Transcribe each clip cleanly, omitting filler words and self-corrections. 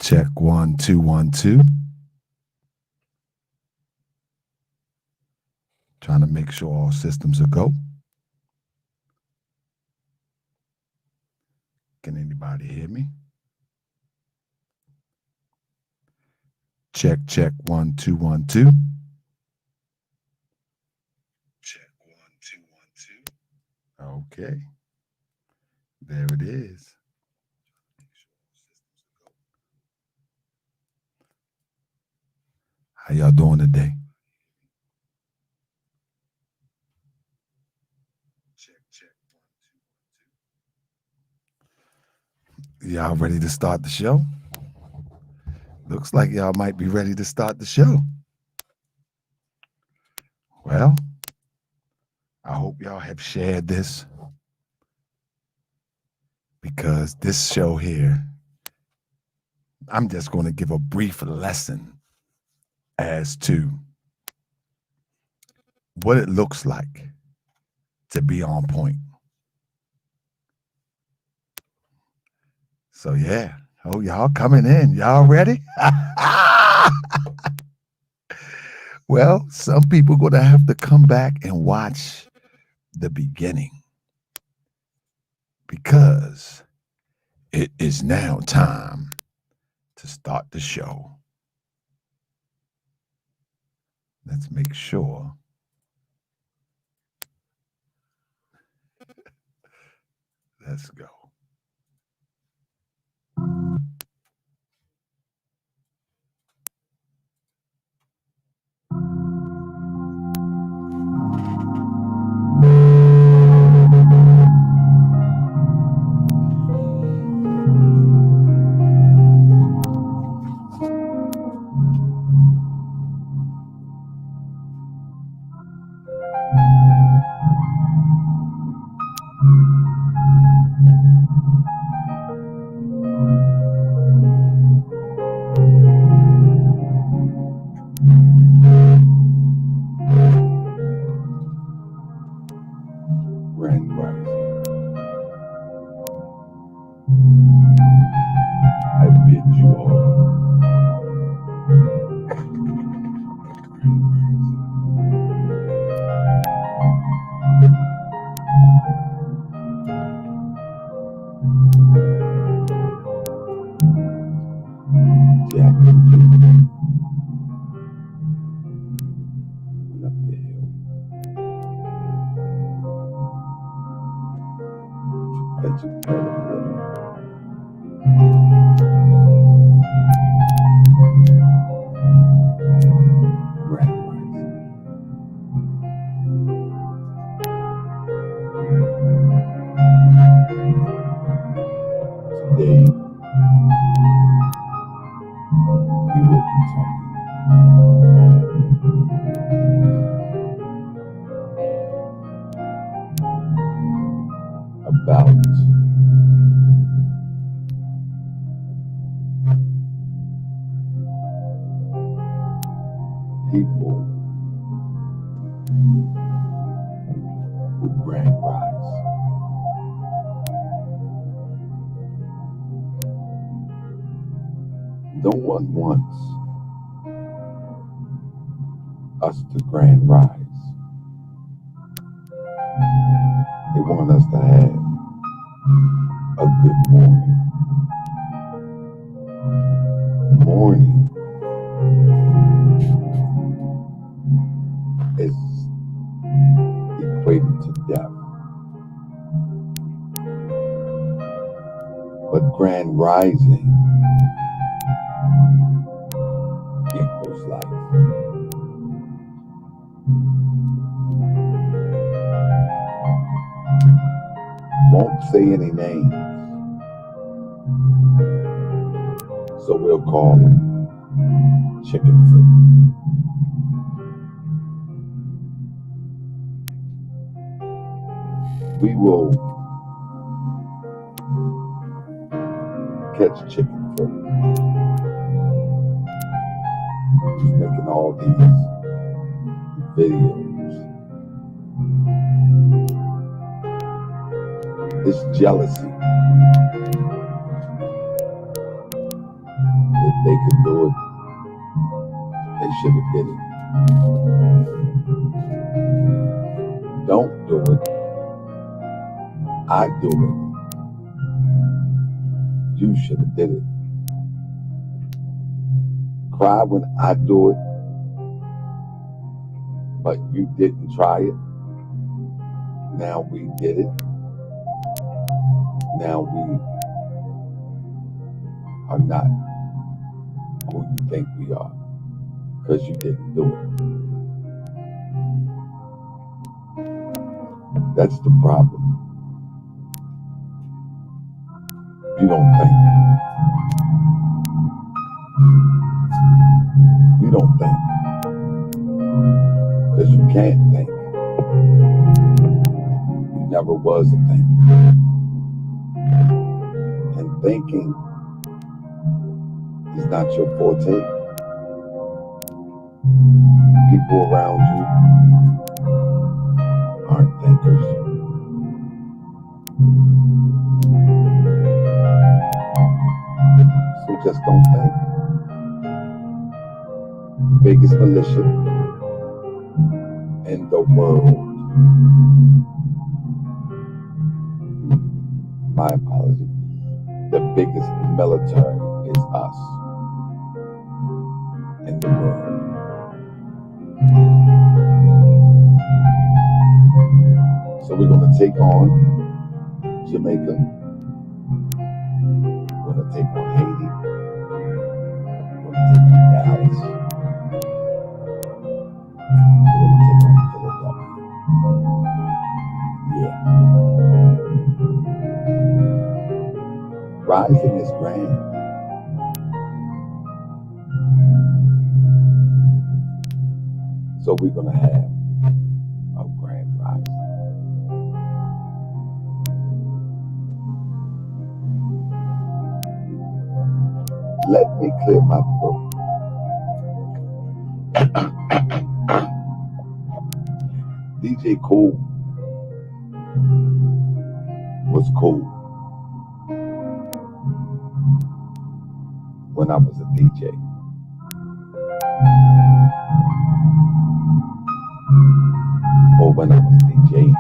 Check 1 2 1 2. Trying to make sure all systems are go. Can anybody hear me? Check 1 2 1 2. Check 1 2 1 2. Okay. There it is. How y'all doing today? Check 1 2 1 2. Y'all ready to start the show? Looks like y'all might be ready to start the show. Well, I hope y'all have shared this, because this show here, I'm just going to give a brief lesson as to what it looks like to be on point. So yeah, oh, y'all coming in. Y'all ready? Well, some people going to have to come back and watch the beginning, because it is now time to start the show. Let's make sure. Let's go. People who grand rise. No one wants us to grand rise. They want us to have a good morning. Morning is equated to death. But grand rising equals life. Won't say any names, so we'll call him Chicken Foot. We will catch Chicken Foot. He's making all these videos. It's jealousy. they could do it, they should have did it. Don't do it. I do it. You should have did it. Cry when I do it, but you didn't try it. Now we did it. Now we are not who you think we are because you didn't do it. That's the problem. You don't think. You don't think. Because you can't think. You never was a thinker. And thinking is not your forte. People around you aren't thinkers. So just don't think. The biggest militia in the world. My apology. The biggest military is us in the world. So we're going to take on Jamaica. We're going to take on Haiti. We're going to take on Dallas. We're going to take on Philadelphia. Yeah. Rising is grand. So we're going to have a grand rising. Let me clear my throat. DJ Cool was cool when I was a DJ. Or when I was DJing.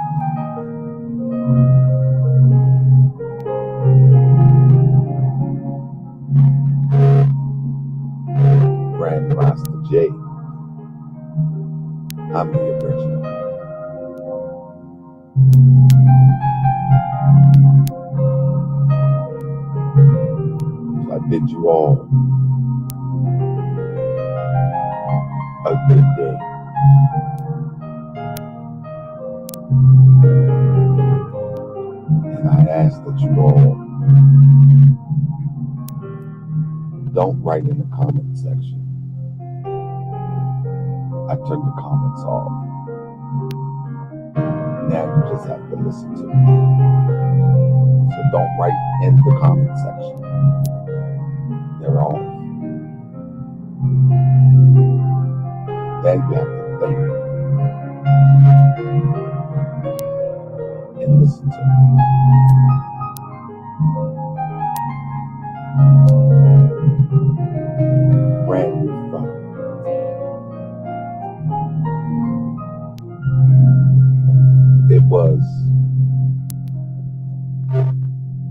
Grand Master J. I'm the original. So I bid you all a good day. And I ask that you all don't write in the comment section. I turned the comments off. Now you just have to listen to me. So don't write in the comment section. They're off. Then you have to think and listen to me. Brand new phone. It was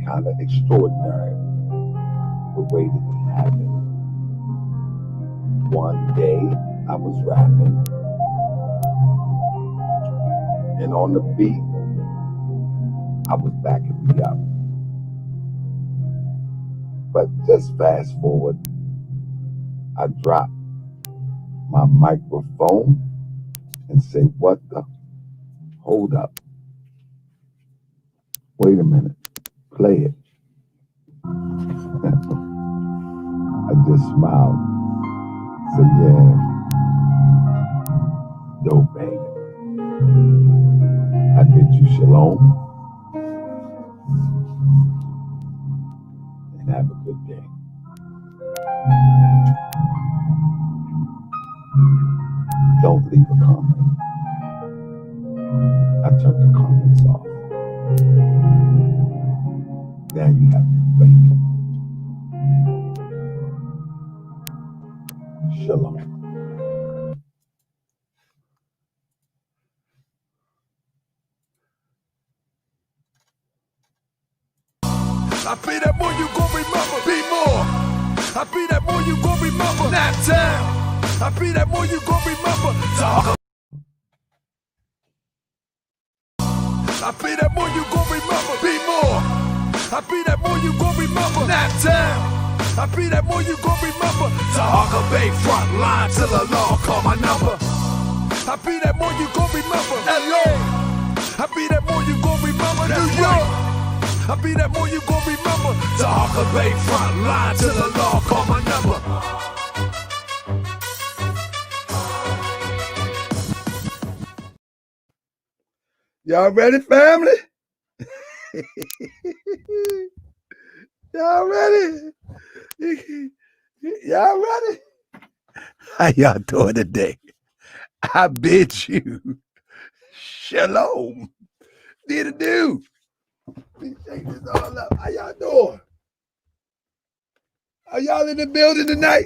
kind of extraordinary the way that it happened. One day I was rapping, and on the beat I was backing me up. But just fast forward, I dropped my microphone and said, what the? Hold up. Wait a minute. Play it. I just smiled. Said, yeah. Dope, baby. I bid you shalom. And have a good day. Don't leave a comment. I turned the comments off. Now you have to think. Shalom. I be that more you gon' remember, be more. I be that more you gon' remember, nap time. I be that more you gon' remember, talk. I be that more you gon' remember, be more. I be that more you gon' remember, nap time. I be that more you gon' remember, Tahaka Bay front line till the law call my number. I be that more you gon' remember, LA. I be that more you gon' remember, New York. I be that more you gon' remember. Tahaka Bay front line till the law call my number. Y'all ready, family? Y'all ready? Y'all ready? How y'all doing today? I bid you shalom. Did it do? Let me shake this all up. How y'all doing? Are y'all in the building tonight?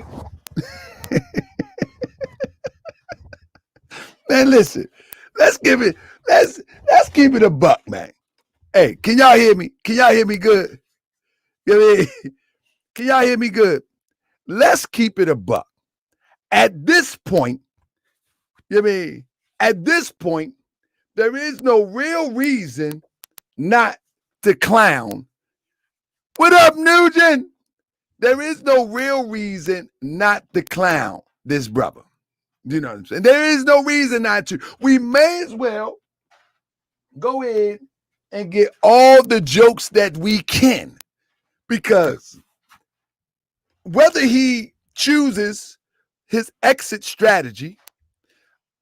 Man, listen. Let's keep it a buck, man. Hey, can y'all hear me? Can y'all hear me good? Can y'all hear me good? Let's keep it a buck. At this point, at this point, there is no real reason not to clown. What up, Nugent? There is no real reason not to clown this brother. You know what I'm saying? There is no reason not to. We may as well go in and get all the jokes that we can, because whether he chooses his exit strategy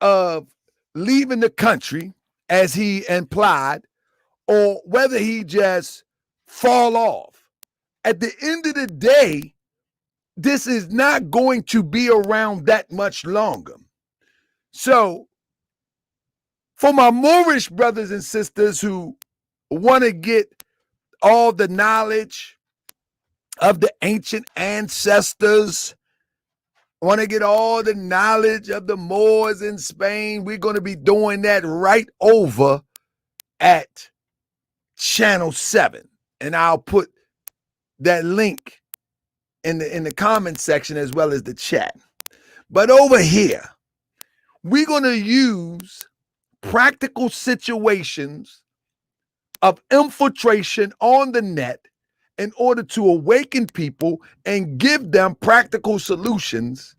of leaving the country, as he implied, or whether he just fall off, at the end of the day, this is not going to be around that much longer. So for my Moorish brothers and sisters who want to get all the knowledge of the ancient ancestors, want to get all the knowledge of the Moors in Spain, we're going to be doing that right over at Channel 7. And I'll put that link in the comment section as well as the chat. But over here, we're going to use practical situations of infiltration on the net in order to awaken people and give them practical solutions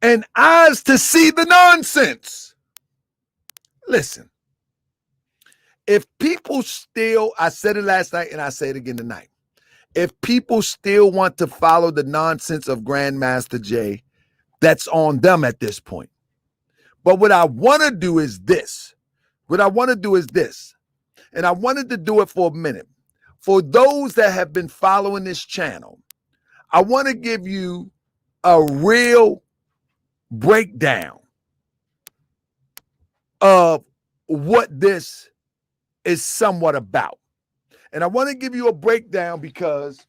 and eyes to see the nonsense. Listen, if people still, I said it last night and I say it again tonight, if people still want to follow the nonsense of Grandmaster Jay, that's on them at this point. But what I want to do is this. And I wanted to do it for a minute. For those that have been following this channel, I want to give you a real breakdown of what this is somewhat about. And I want to give you a breakdown because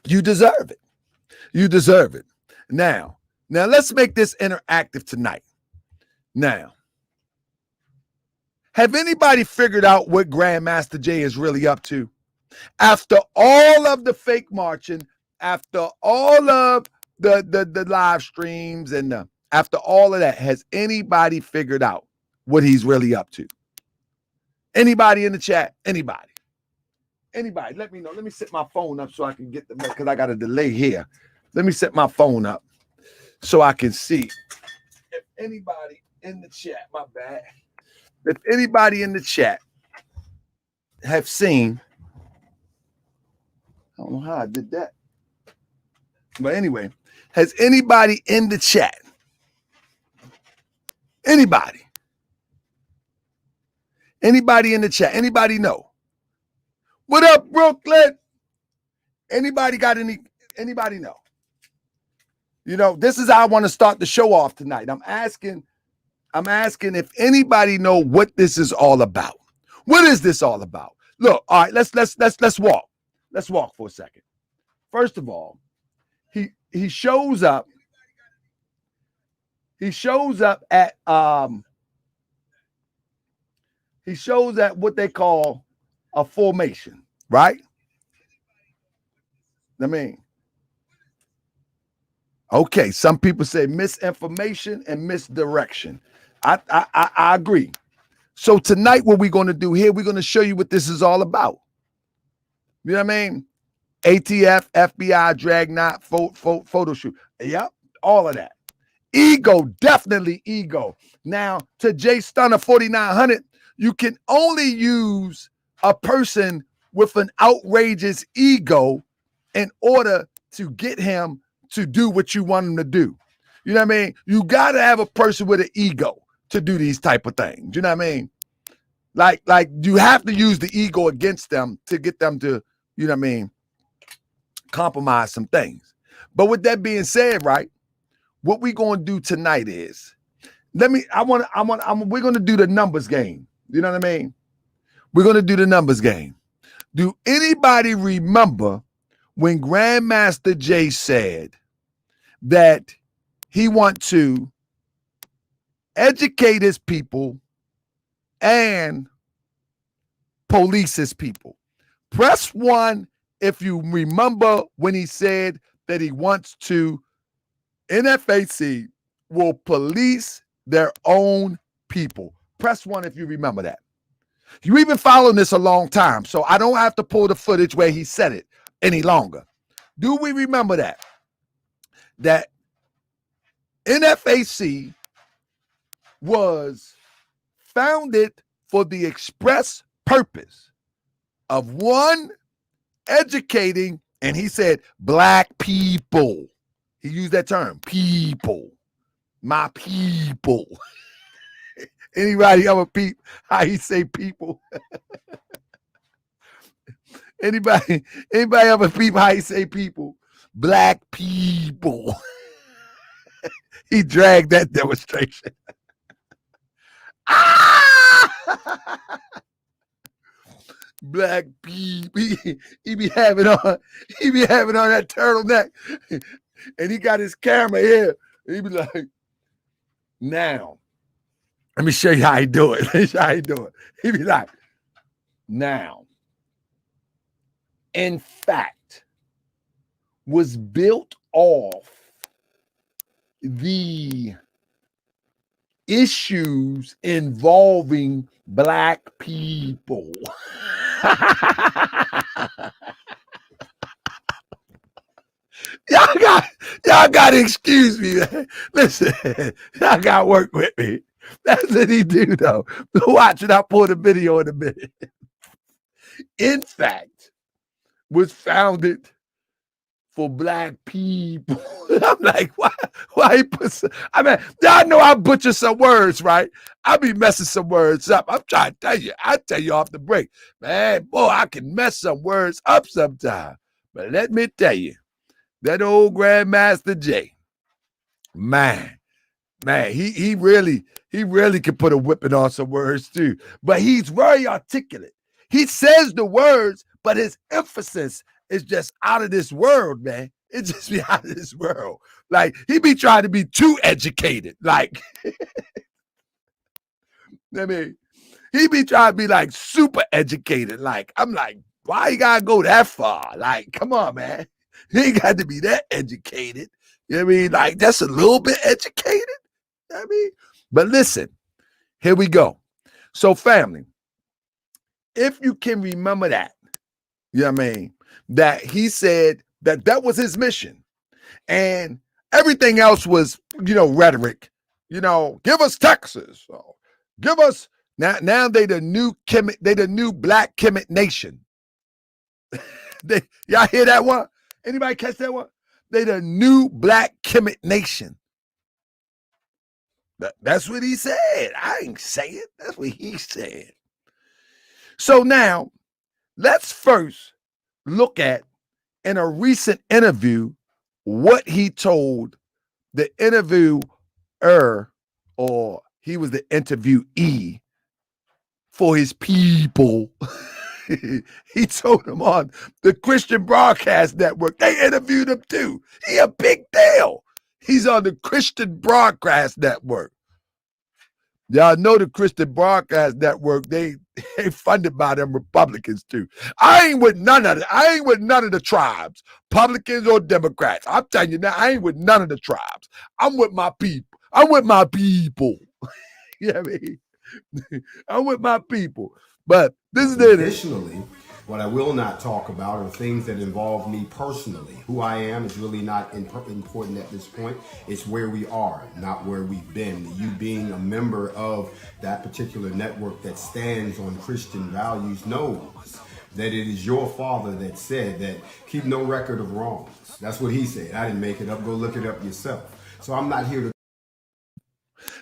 you deserve it. You deserve it. Now let's make this interactive tonight. Now, have anybody figured out what Grandmaster Jay is really up to? After all of the fake marching, after all of the live streams, and after all of that, has anybody figured out what he's really up to? Anybody in the chat? Anybody? Let me know. Let me set my phone up so I can get the, because I got a delay here. Let me set my phone up so I can see if anybody in the chat, my bad. If anybody in the chat have seen, I don't know how I did that. But anyway, has anybody in the chat? Anybody in the chat? Anybody know? What up, Brooklyn? Anybody got anybody know? You know, this is how I want to start the show off tonight. I'm asking if anybody know what this is all about. What is this all about? Look, all right, let's walk. Let's walk for a second. First of all, he shows up He shows up at what they call a formation, right? I mean, okay, some people say misinformation and misdirection. I agree. So tonight, what we're going to do here, we're going to show you what this is all about. You know what I mean? ATF, FBI, Dragnet, photo shoot. Yep, all of that. Ego, definitely ego. Now, to Jay Stunner 4900, you can only use a person with an outrageous ego in order to get him to do what you want him to do. You know what I mean? You got to have a person with an ego to do these type of things. You know what I mean? Like you have to use the ego against them to get them to, you know what I mean, compromise some things. But with that being said, right, what we're going to do tonight is, we're going to do the numbers game. You know what I mean? We're going to do the numbers game. Do anybody remember when Grandmaster Jay said that he wants to educate his people and police his people? Press 1 if you remember when he said that he wants to, NFAC will police their own people. Press 1 if you remember that. You've been following this a long time, so I don't have to pull the footage where he said it any longer. Do we remember that? That NFAC was founded for the express purpose of, 1, educating, and he said black people. He used that term, people, my people. Anybody ever peep how he say people? Anybody ever peep how he say people? Black people. He dragged that demonstration. Black people. He be having on that turtleneck, and he got his camera here. He be like, now, let me show you how he do it. Let me show you how he do it. He be like, now, in fact, was built off the issues involving black people. Y'all got to excuse me, man. Listen, y'all got to work with me. That's what he do, though. Watch it. I'll pull the video in a minute. In fact, was founded for black people. I'm like, why he put I mean, y'all know I butcher some words, right? I be messing some words up. I'm trying to tell you. I tell you off the break. Man, boy, I can mess some words up sometime. But let me tell you, that old Grandmaster Jay, man, he really can put a whipping on some words too. But he's very articulate. He says the words, but his emphasis is just out of this world, man. It just be out of this world. Like, he be trying to be too educated. Like, I mean, he be trying to be like super educated. Like, I'm like, why you gotta go that far? Like, come on, man. You ain't got to be that educated. You know what I mean? Like, that's a little bit educated. You know what I mean? But listen, here we go. So, family, if you can remember that, you know what I mean, that he said that was his mission. And everything else was, rhetoric. Give us Texas. So give us now they the new black Kemet nation. Y'all hear that one? Anybody catch that one? They the new black Kemet nation. That's what he said. I ain't say it. That's what he said. So now, let's first look at, in a recent interview, what he told the interviewer, or he was the interviewee for his people. He told him on the Christian Broadcast Network. They interviewed him too. He a big deal. He's on the Christian Broadcast Network. Y'all know the Christian Broadcast Network, they funded by them Republicans too. I ain't with none of it. I ain't with none of the tribes, Republicans or Democrats. I'm telling you now, I ain't with none of the tribes. I'm with my people. I'm with my people. You know what I mean? I'm with my people. But this is it. Additionally, what I will not talk about are things that involve me personally. Who I am is really not important at this point. It's where we are, not where we've been. You being a member of that particular network that stands on Christian values knows that it is your father that said that keep no record of wrongs. That's what he said. I didn't make it up. Go look it up yourself. So I'm not here to.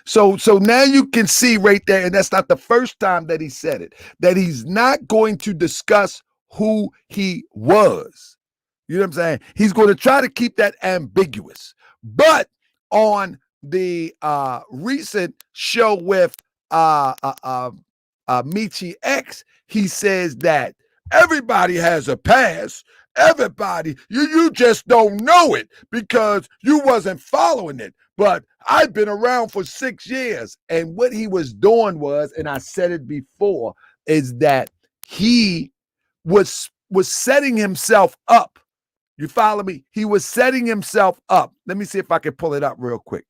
So now you can see right there, and that's not the first time that he said it, that he's not going to discuss who he was. You know what I'm saying? He's going to try to keep that ambiguous. But on the recent show with Michi X, he says that everybody has a past. Everybody, you just don't know it because you wasn't following it. But I've been around for 6 years. And what he was doing was, and I said it before, is that he was setting himself up. You follow me? He was setting himself up. Let me see if I can pull it up real quick.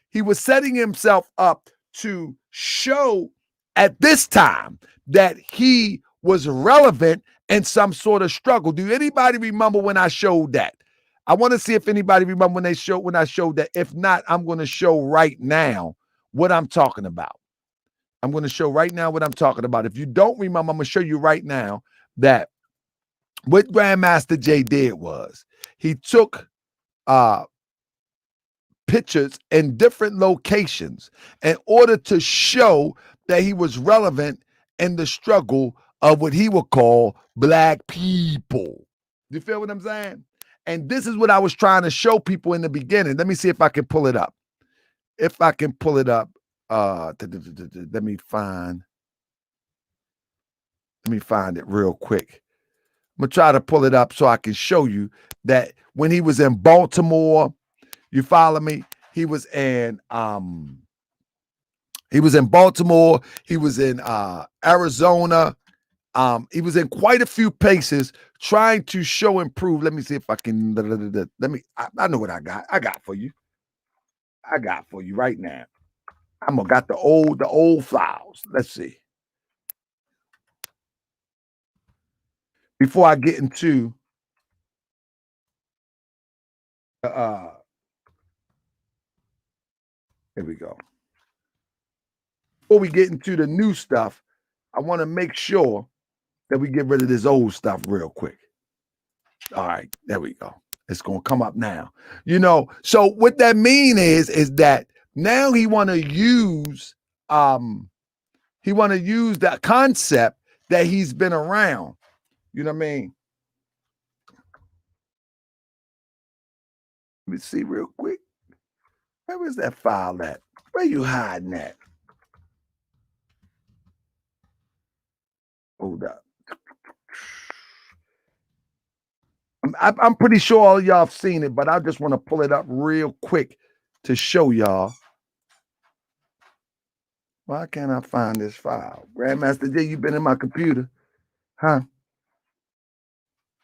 He was setting himself up to show at this time that he was relevant in some sort of struggle. Do anybody remember when I showed that? I want to see if anybody remember when I showed that. If not, I'm going to show right now what I'm talking about. I'm going to show right now what I'm talking about. If you don't remember, I'm going to show you right now that what Grandmaster Jay did was he took pictures in different locations in order to show that he was relevant in the struggle of what he would call black people. You feel what I'm saying? And this is what I was trying to show people in the beginning. Let me see if I can pull it up. If I can pull it up, let me find it real quick. I'm gonna try to pull it up so I can show you that when he was in Baltimore, you follow me? He was in Baltimore, he was in Arizona, he was in quite a few places trying to show and prove. Let me see if I can I know what I got for you. I got for you right now. I'm gonna got the old files. Let's see. Before I get into here we go. Before we get into the new stuff, I want to make sure that we get rid of this old stuff real quick. All right, there we go. It's gonna come up now. You know, so what that mean is that now he want to use that concept that he's been around. You know what I mean? Let me see real quick. Where is that file at? Where you hiding at? Hold up. I'm pretty sure all of y'all have seen it, but I just want to pull it up real quick to show y'all. Why can't I find this file? Grandmaster J, you been in my computer? Huh?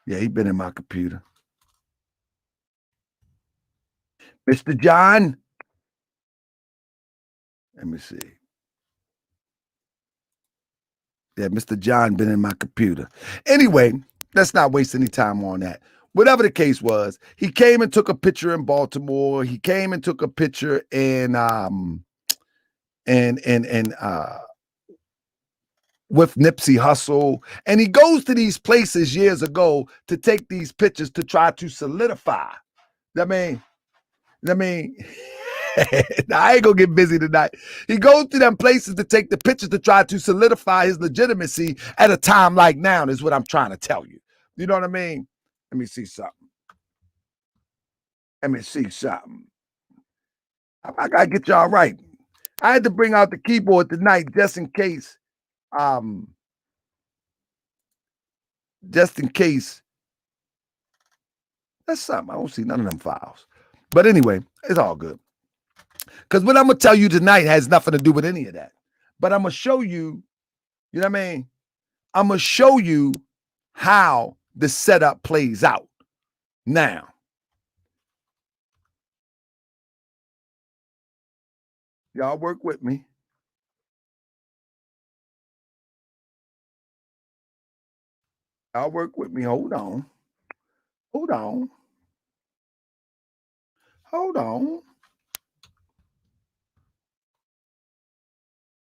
Yeah, he been in my computer. Mr. John? Let me see. Yeah, Mr. John been in my computer. Anyway, let's not waste any time on that. Whatever the case was, he came and took a picture in Baltimore. He came and took a picture in with Nipsey Hussle. And he goes to these places years ago to take these pictures to try to solidify. I mean, I ain't gonna get busy tonight. He goes to them places to take the pictures to try to solidify his legitimacy at a time like now, is what I'm trying to tell you. You know what I mean? Let me see something. I gotta get y'all right. I had to bring out the keyboard tonight just in case. That's something. I don't see none of them files. But anyway, it's all good. Because what I'm going to tell you tonight has nothing to do with any of that. But I'm going to show you, you know what I mean? I'm going to show you how the setup plays out. Now, y'all work with me. Y'all work with me. Hold on. Hold on. Hold on.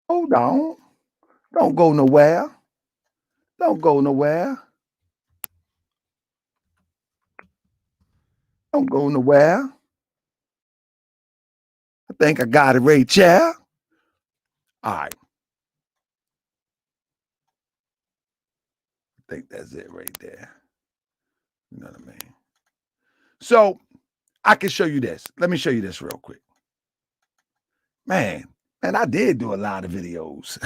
Hold on. Don't go nowhere. Don't go nowhere. Don't go nowhere. I think I got it right there. All right. I think that's it right there. You know what I mean? So I can show you this. Let me show you this real quick. Man, I did do a lot of videos.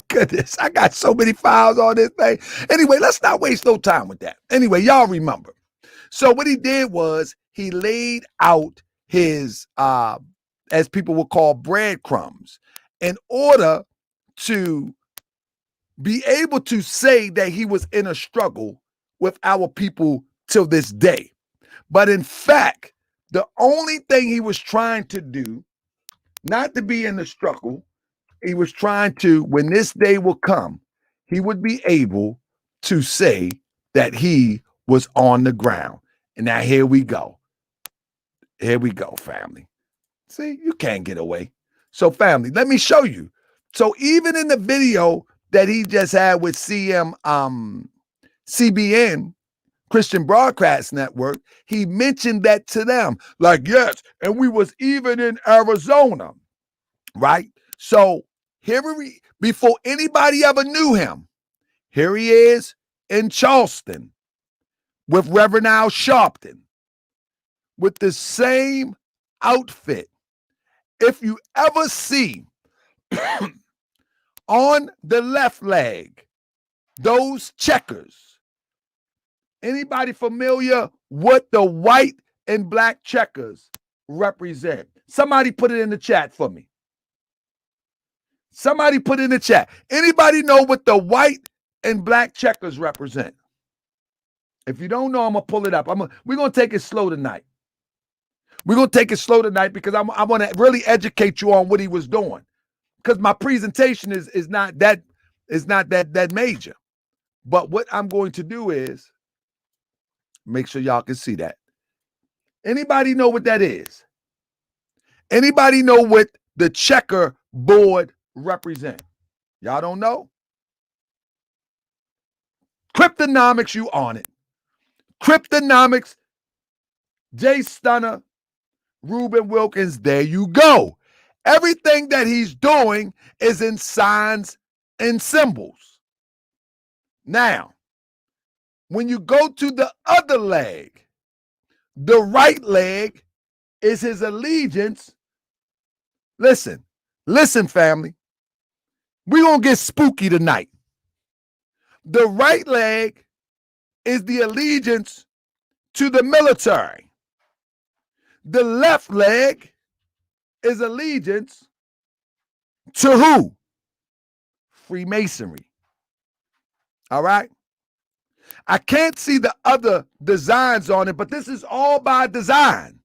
Goodness, I got so many files on this thing. Anyway, let's not waste no time with that. Anyway, y'all remember. So what he did was he laid out his, as people would call, breadcrumbs in order to be able to say that he was in a struggle with our people till this day. But in fact, the only thing he was trying to do, not to be in the struggle, he was trying to, when this day will come, he would be able to say that he was on the ground. And now here we go. Here we go, family. See, you can't get away. So family, let me show you. So even in the video that he just had with CBN, Christian Broadcast Network, he mentioned that to them. Like, yes, and we was even in Arizona, right? So here before anybody ever knew him, here he is in Charleston with Reverend Al Sharpton with the same outfit. If you ever see on the left leg, those checkers, anybody familiar what the white and black checkers represent? Somebody put it in the chat for me. Somebody put it in the chat. Anybody know what the white and black checkers represent? If you don't know, I'm going to pull it up. We're going to take it slow tonight. We're going to take it slow tonight because I want to really educate you on what he was doing. Because my presentation is not that major. But what I'm going to do is make sure y'all can see that. Anybody know what that is? Anybody know what the checker board represent? Y'all don't know? Cryptonomics, you on it. Cryptonomics, Jay Stunner, Reuben Wilkins, there you go. Everything that he's doing is in signs and symbols. Now, when you go to the other leg, the right leg is his allegiance. Listen, family. We're going to get spooky tonight. The right leg is the allegiance to the military. The left leg is allegiance to who? Freemasonry. All right? I can't see the other designs on it, but this is all by design.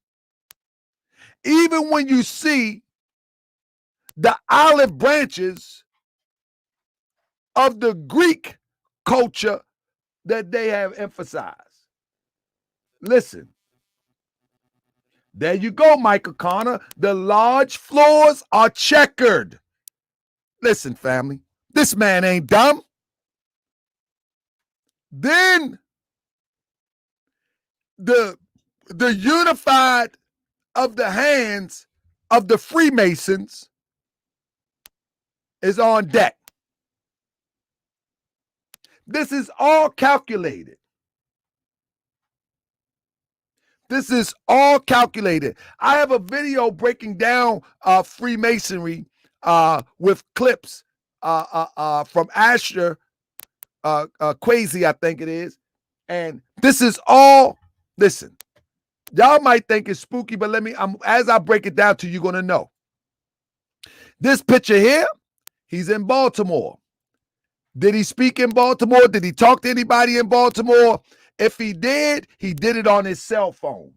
Even when you see the olive branches of the Greek culture that they have emphasized. Listen. There you go, Michael Connor. The large floors are checkered. Listen, family, this man ain't dumb. Then the unified of the hands of the Freemasons is on deck. This is all calculated. This is all calculated. I have a video breaking down Freemasonry with clips from Asher Quasi, I think it is. And this is all, listen, Y'all might think it's spooky, but as I break it down to you, you're going to know. This picture here, he's in Baltimore. Did he speak in Baltimore? Did he talk to anybody in Baltimore? If he did it on his cell phone,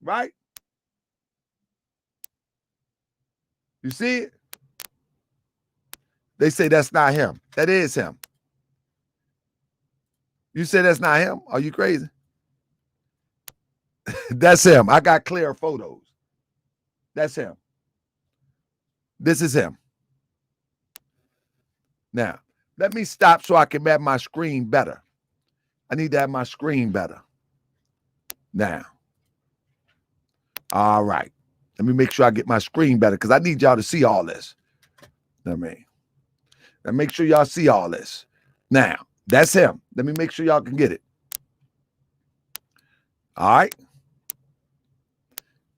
right? You see it? They say that's not him. That is him. You say that's not him? Are you crazy? That's him. I got clear photos. That's him. This is him. Now, let me stop so I can have my screen better. I need to have my screen better. Now. All right. Let me make sure I get my screen better because I need y'all to see all this. You know what I mean? Now make sure y'all see all this. Now, that's him. Let me make sure y'all can get it. All right.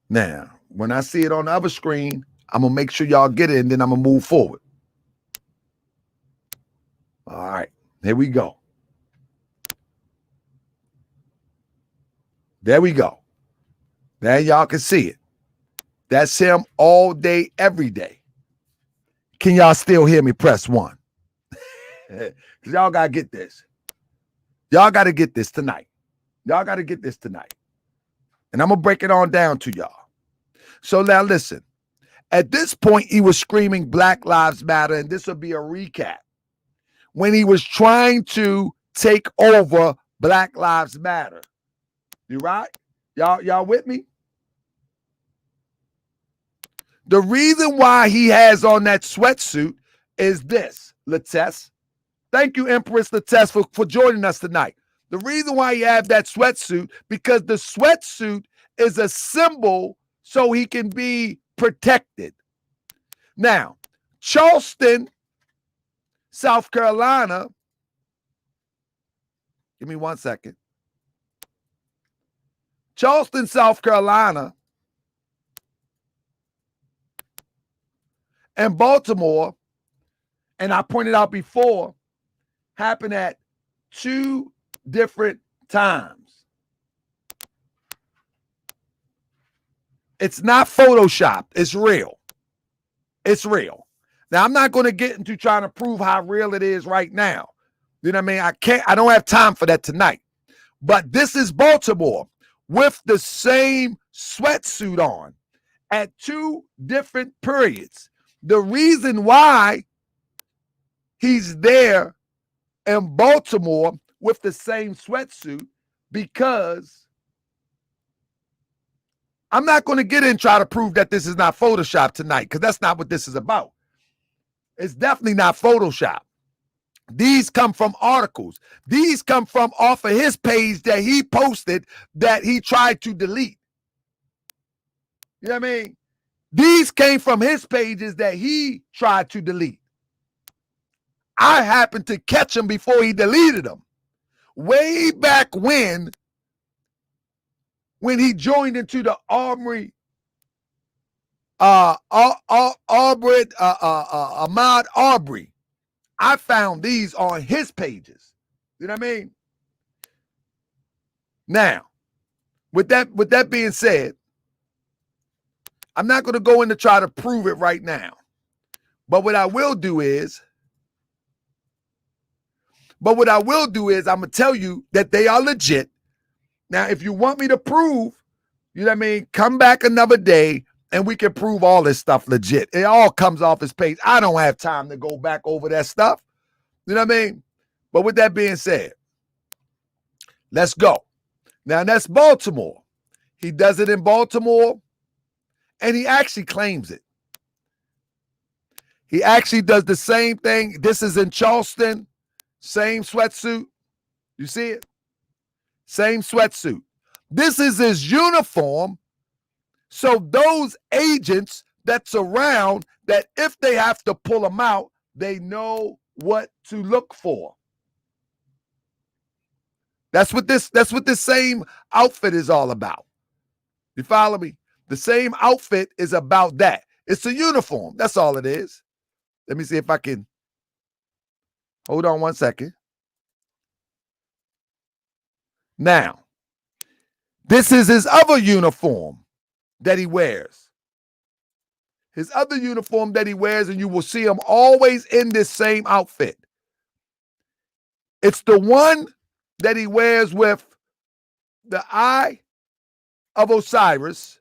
Now, when I see it on the other screen, I'm going to make sure y'all get it, and then I'm going to move forward. All right. Here we go. There we go. Now y'all can see it. That's him all day, every day. Can y'all still hear me? Press 1. Because y'all got to get this. Y'all got to get this tonight. Y'all got to get this tonight. And I'm going to break it on down to y'all. So now listen. At this point, he was screaming Black Lives Matter, and this will be a recap. When he was trying to take over Black Lives Matter. You right? Y'all with me? The reason why he has on that sweatsuit is this, Latesse. Thank you, Empress Latesse, for joining us tonight. The reason why he have that sweatsuit, because the sweatsuit is a symbol so he can be protected. Now, Charleston, South Carolina, give me 1 second. Charleston, South Carolina, and Baltimore, and I pointed out before, happened at 2 different times. It's not Photoshopped. It's real. It's real. Now, I'm not going to get into trying to prove how real it is right now. You know what I mean? I don't have time for that tonight. But this is Baltimore with the same sweatsuit on at 2 different periods. The reason why he's there in Baltimore with the same sweatsuit, because I'm not going to get in and try to prove that this is not Photoshop tonight, because that's not what this is about. It's definitely not Photoshop. These come from articles. These come from off of his page that he posted that he tried to delete. You know what I mean? These came from his pages that he tried to delete. I happened to catch him before he deleted them. Way back when he joined into the Ahmaud Arbery. I found these on his pages. You know what I mean? Now, with that being said, I'm not going to go in to try to prove it right now. But what I will do is I'm going to tell you that they are legit. Now, if you want me to prove, you know what I mean, come back another day and we can prove all this stuff legit. It all comes off his page. I don't have time to go back over that stuff. You know what I mean? But with that being said, let's go. Now, that's Baltimore. He does it in Baltimore, and he actually claims it. He actually does the same thing. This is in Charleston. Same sweatsuit. You see it? Same sweatsuit. This is his uniform. So those agents that's around, that if they have to pull him out, they know what to look for. That's what this same outfit is all about. You follow me? The same outfit is about that. It's a uniform. That's all it is. Let me see if I can. Hold on 1 second. Now, This is his other uniform that he wears. His other uniform that he wears, and you will see him always in this same outfit. It's the one that he wears with the eye of Osiris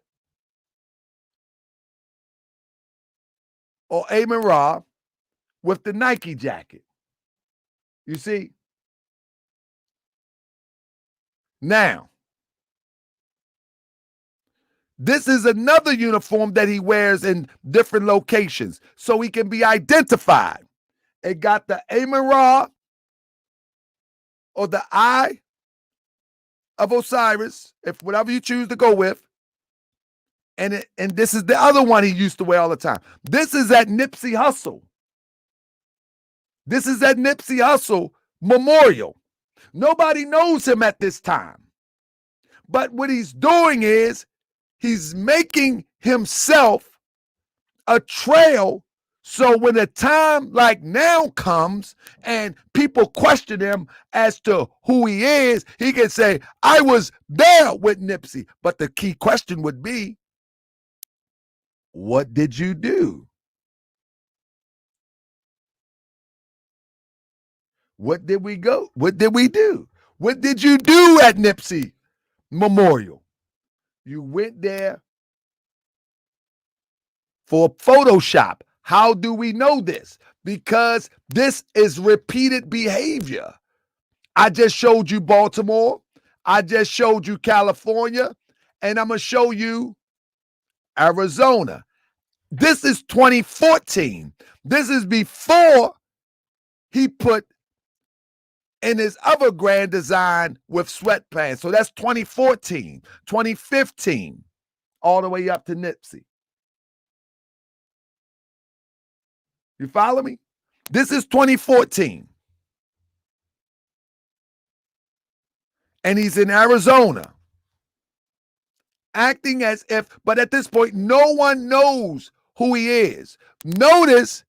or Amen-Ra with the Nike jacket. You see? Now, this is another uniform that he wears in different locations so he can be identified. It got the Amen-Ra or the eye of Osiris, if whatever you choose to go with. And this is the other one he used to wear all the time. This is at Nipsey Hussle. This is at Nipsey Hussle Memorial. Nobody knows him at this time. But what he's doing is he's making himself a trail so when a time like now comes and people question him as to who he is, he can say, I was there with Nipsey. But the key question would be, what did you do? What did we go? What did we do? What did you do at Nipsey Memorial? You went there for Photoshop. How do we know this? Because this is repeated behavior. I just showed you Baltimore. I just showed you California. And I'm going to show you Arizona. This is 2014. This is before he put in his other grand design with sweatpants. So that's 2014, 2015, all the way up to Nipsey. You follow me? This is 2014. And he's in Arizona, acting as if, but at this point, no one knows who he is. Notice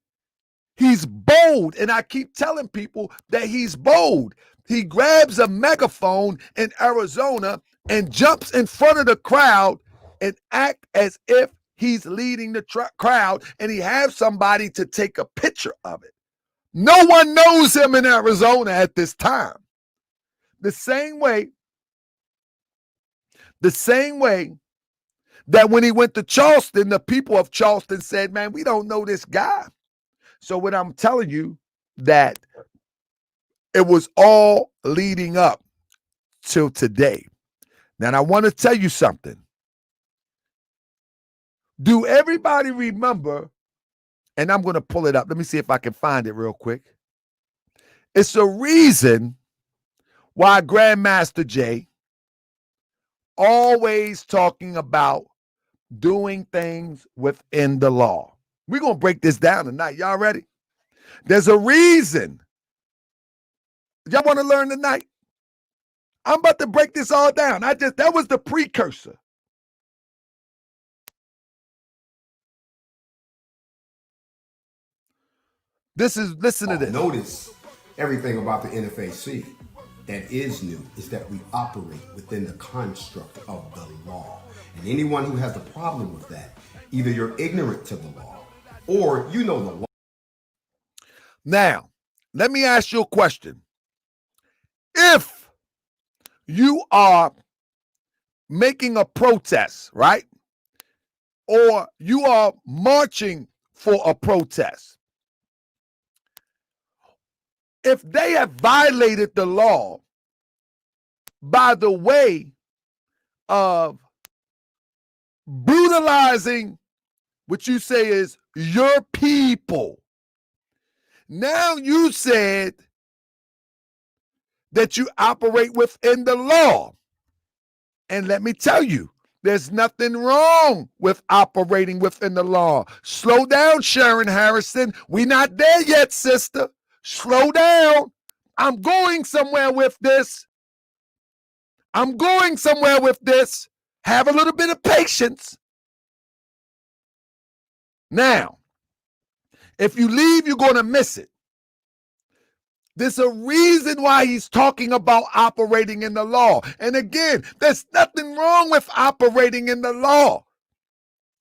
he's bold, and I keep telling people that he's bold. He grabs a megaphone in Arizona and jumps in front of the crowd and act as if he's leading the crowd, and he has somebody to take a picture of it. No one knows him in Arizona at this time. The same way that when he went to Charleston, the people of Charleston said, man, we don't know this guy. So what I'm telling you, that it was all leading up till today. Now, I want to tell you something. Do everybody remember, and I'm going to pull it up. Let me see if I can find it real quick. It's a reason why Grandmaster Jay always talking about doing things within the law. We're going to break this down tonight. Y'all ready? There's a reason. Y'all want to learn tonight? I'm about to break this all down. That was the precursor. Listen to this. Notice everything about the NFAC that is new is that we operate within the construct of the law. And anyone who has a problem with that, either you're ignorant to the law or you know the law. Now, let me ask you a question. If you are making a protest, right? Or you are marching for a protest, if they have violated the law by the way of brutalizing what you say is your people, now you said that you operate within the law. And let me tell you, there's nothing wrong with operating within the law. Slow down, Sharon Harrison. We're not there yet, sister. Slow down. I'm going somewhere with this. I'm going somewhere with this. Have a little bit of patience. Now, if you leave, you're going to miss it. There's a reason why he's talking about operating in the law. And again, there's nothing wrong with operating in the law.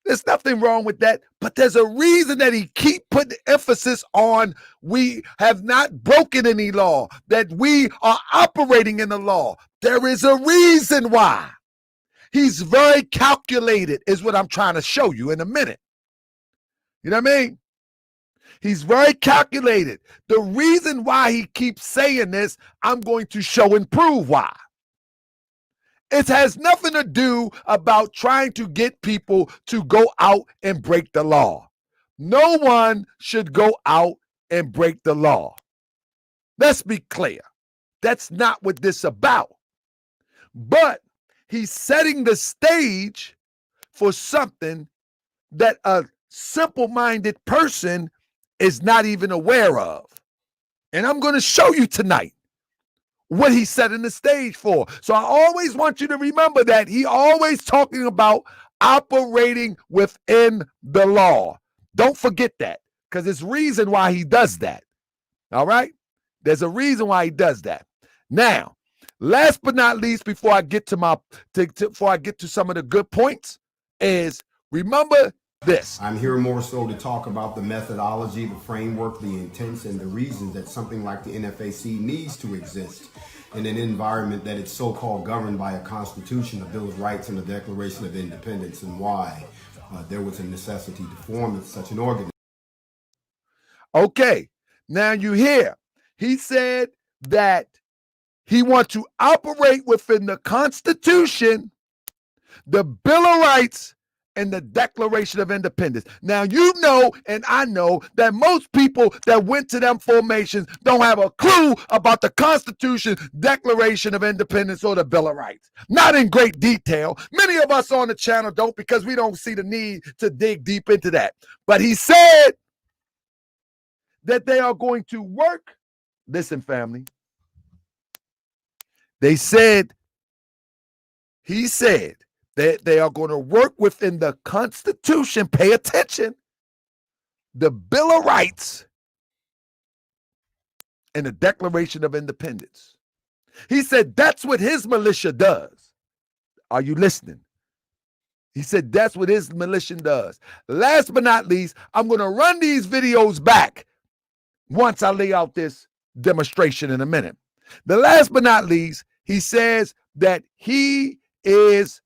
There's nothing wrong with that, but there's a reason that he keep putting emphasis on we have not broken any law, that we are operating in the law. There is a reason why. He's very calculated, is what I'm trying to show you in a minute. You know what I mean? He's very calculated. The reason why he keeps saying this, I'm going to show and prove why. It has nothing to do about trying to get people to go out and break the law. No one should go out and break the law. Let's be clear. That's not what this is about. But he's setting the stage for something that a simple-minded person is not even aware of. And I'm going to show you tonight what he's setting the stage for. So I always want you to remember that he always talking about operating within the law. Don't forget that, because there's reason why he does that. All right? There's a reason why he does that. Now, last but not least, before I get to before I get to some of the good points, is remember this. I'm here more so to talk about the methodology, the framework, the intents, and the reasons that something like the NFAC needs to exist in an environment that is so-called governed by a constitution, a Bill of Rights, and a Declaration of Independence, and why there was a necessity to form such an organization. Okay, now you hear, he said that he wants to operate within the Constitution, the Bill of Rights, and the Declaration of Independence. Now, you know, and I know that most people that went to them formations don't have a clue about the Constitution, Declaration of Independence, or the Bill of Rights. Not in great detail. Many of us on the channel don't, because we don't see the need to dig deep into that. But he said that they are going to work. Listen, family. He said that they are going to work within the Constitution, pay attention, the Bill of Rights, and the Declaration of Independence. He said that's what his militia does. Are you listening? He said that's what his militia does. Last but not least, I'm going to run these videos back once I lay out this demonstration in a minute. The last but not least, he says that he is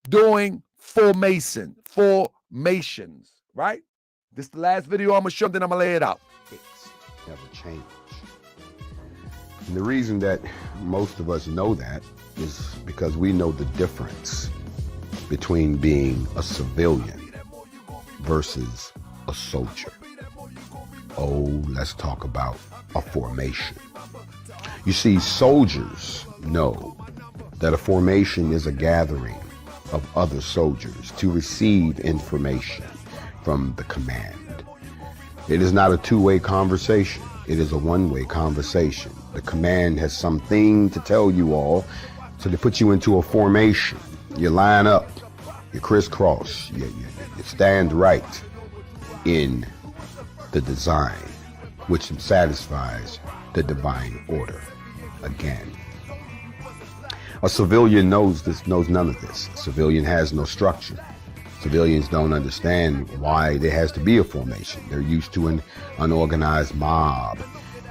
doing formations, right? This is the last video I'm going to show, then I'm going to lay it out. Never change. And the reason that most of us know that is because we know the difference between being a civilian versus a soldier. Oh, let's talk about a formation. You see, soldiers know that a formation is a gathering of other soldiers to receive information from the command. It is not a two-way conversation. It is a one-way conversation. The command has something to tell you all, so they put you into a formation. You line up, you crisscross, you stand right in the design, which satisfies the divine order. Again, a civilian knows none of this. A civilian has no structure. Civilians don't understand why there has to be a formation. They're used to an unorganized mob.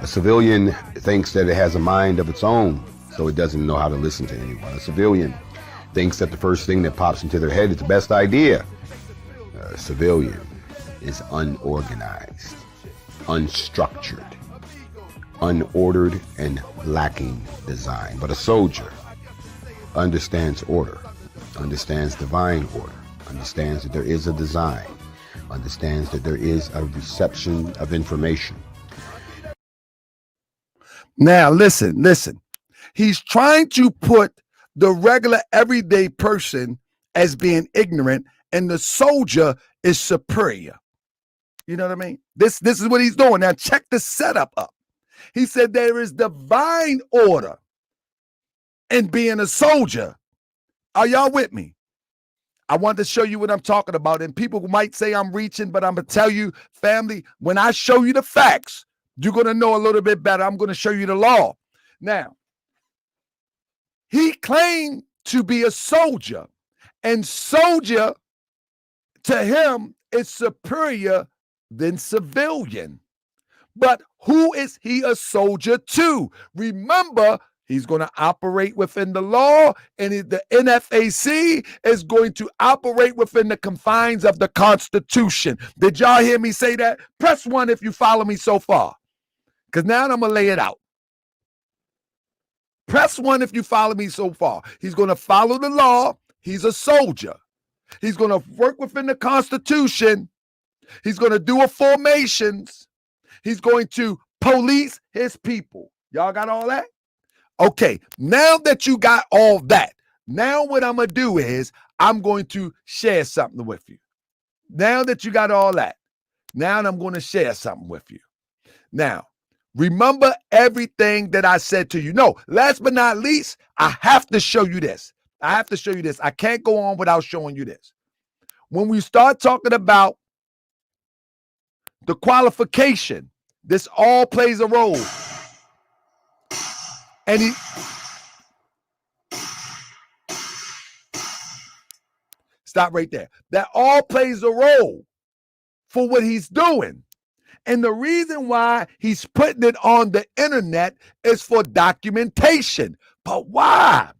A civilian thinks that it has a mind of its own, so it doesn't know how to listen to anyone. A civilian thinks that the first thing that pops into their head is the best idea. A civilian is unorganized, unstructured, unordered, and lacking design. But a soldier understands order, understands divine order, understands that there is a design, understands that there is a reception of information. Now, listen. He's trying to put the regular everyday person as being ignorant, and the soldier is superior. You know what I mean? This is what he's doing. Now, check the setup up. He said there is divine order in being a soldier. Are y'all with me? I want to show you what I'm talking about. And people might say I'm reaching, but I'm going to tell you, family, when I show you the facts, You're going to know a little bit better. I'm going to show you the law. Now, he claimed to be a soldier, and soldier to him is superior than civilian. But who is he a soldier to? Remember, he's going to operate within the law, and the NFAC is going to operate within the confines of the Constitution. Did y'all hear me say that? Press 1 if you follow me so far, because now I'm going to lay it out. Press 1 if you follow me so far. He's going to follow the law. He's a soldier. He's going to work within the Constitution. He's going to do a formations. He's going to police his people. Y'all got all that? Okay, now that you got all that, now what I'm going to do is I'm going to share something with you. Now that you got all that, now I'm going to share something with you. Now, remember everything that I said to you. No, last but not least, I have to show you this. I can't go on without showing you this. When we start talking about the qualification, this all plays a role. And stop right there. That all plays a role for what he's doing. And the reason why he's putting it on the internet is for documentation. But why?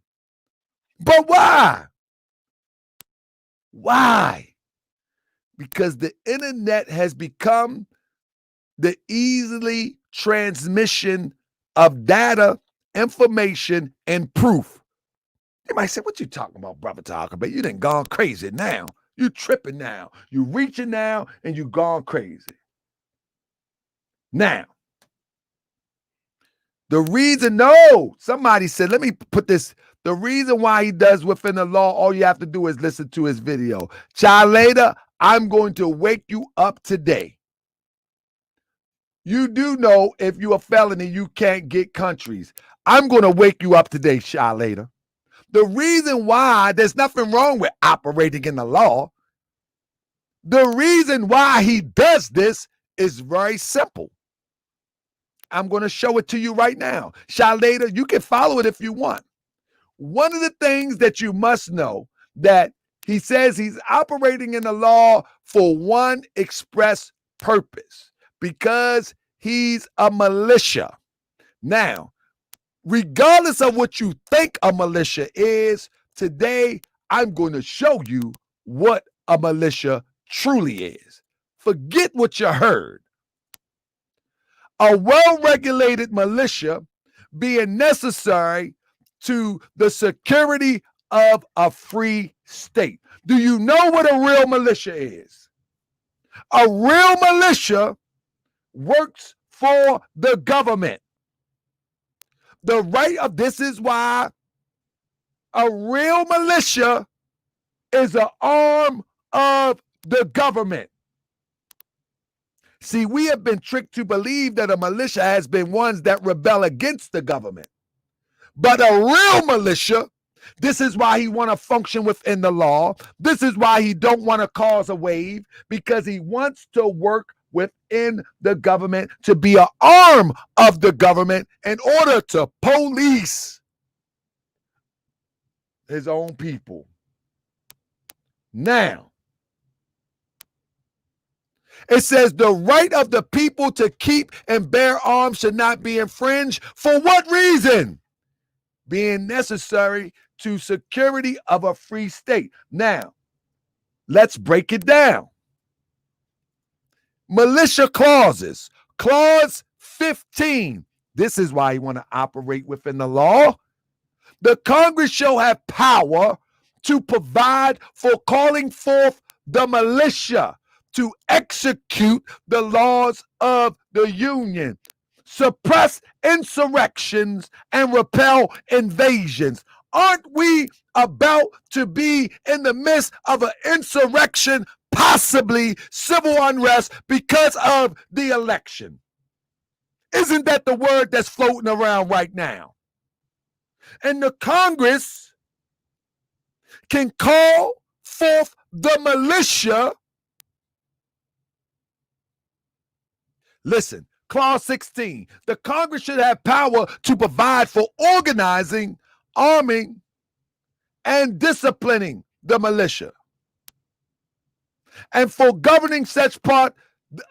Why? Because the internet has become the easily transmission of data, information, and proof. You might say, what you talking about, brother talking about? You done gone crazy now. You tripping now. You reaching now, and you gone crazy. Now, the reason, no, somebody said, let me put this, the reason why he does within the law, all you have to do is listen to his video. Child later, I'm going to wake you up today. You do know if you're a felon and you can't get countries. I'm going to wake you up today, child later. The reason why there's nothing wrong with operating in the law, the reason why he does this is very simple. I'm going to show it to you right now. Child later, you can follow it if you want. One of the things that you must know that he says he's operating in the law for one express purpose, because he's a militia. Now, regardless of what you think a militia is, today I'm going to show you what a militia truly is. Forget what you heard. A well-regulated militia being necessary to the security of a free state. Do you know what a real militia is? A real militia works for the government. The right of this is why a real militia is an arm of the government. See, we have been tricked to believe that a militia has been ones that rebel against the government. But a real militia, this is why he want to function within the law. This is why he don't want to cause a wave, because he wants to work within the government, to be an arm of the government in order to police his own people. Now, it says the right of the people to keep and bear arms should not be infringed. For what reason? Being necessary to security of a free state. Now, let's break it down. Militia clauses. Clause 15. This is why you want to operate within the law. The Congress shall have power to provide for calling forth the militia to execute the laws of the Union, suppress insurrections, and repel invasions. Aren't we about to be in the midst of an insurrection, possibly civil unrest because of the election? Isn't that the word that's floating around right now? And the Congress can call forth the militia. Listen, Clause 16, the Congress should have power to provide for organizing, arming, and disciplining the militia, and for governing such part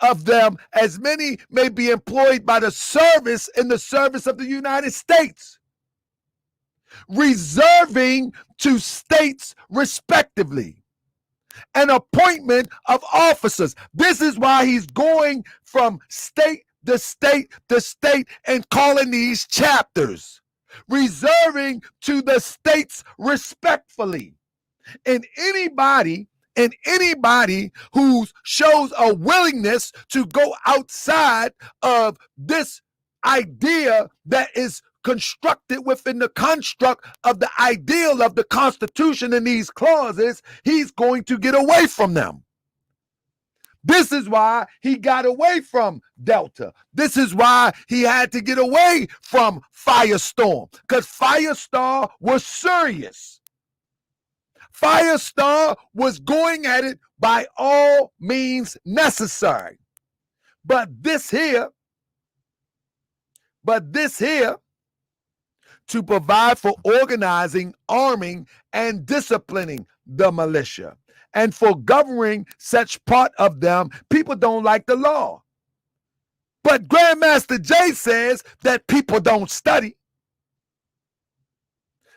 of them as many may be employed by the service in the service of the United States, reserving to states respectively an appointment of officers. This is why he's going from state to state to state and calling these chapters, reserving to the states respectfully. And anybody who shows a willingness to go outside of this idea that is constructed within the construct of the ideal of the Constitution in these clauses, he's going to get away from them. This is why he got away from Delta. This is why he had to get away from Firestorm, because Firestar was serious. Firestar was going at it by all means necessary. But this here, to provide for organizing, arming, and disciplining the militia, and for governing such part of them. People don't like the law. But Grandmaster Jay says that people don't study.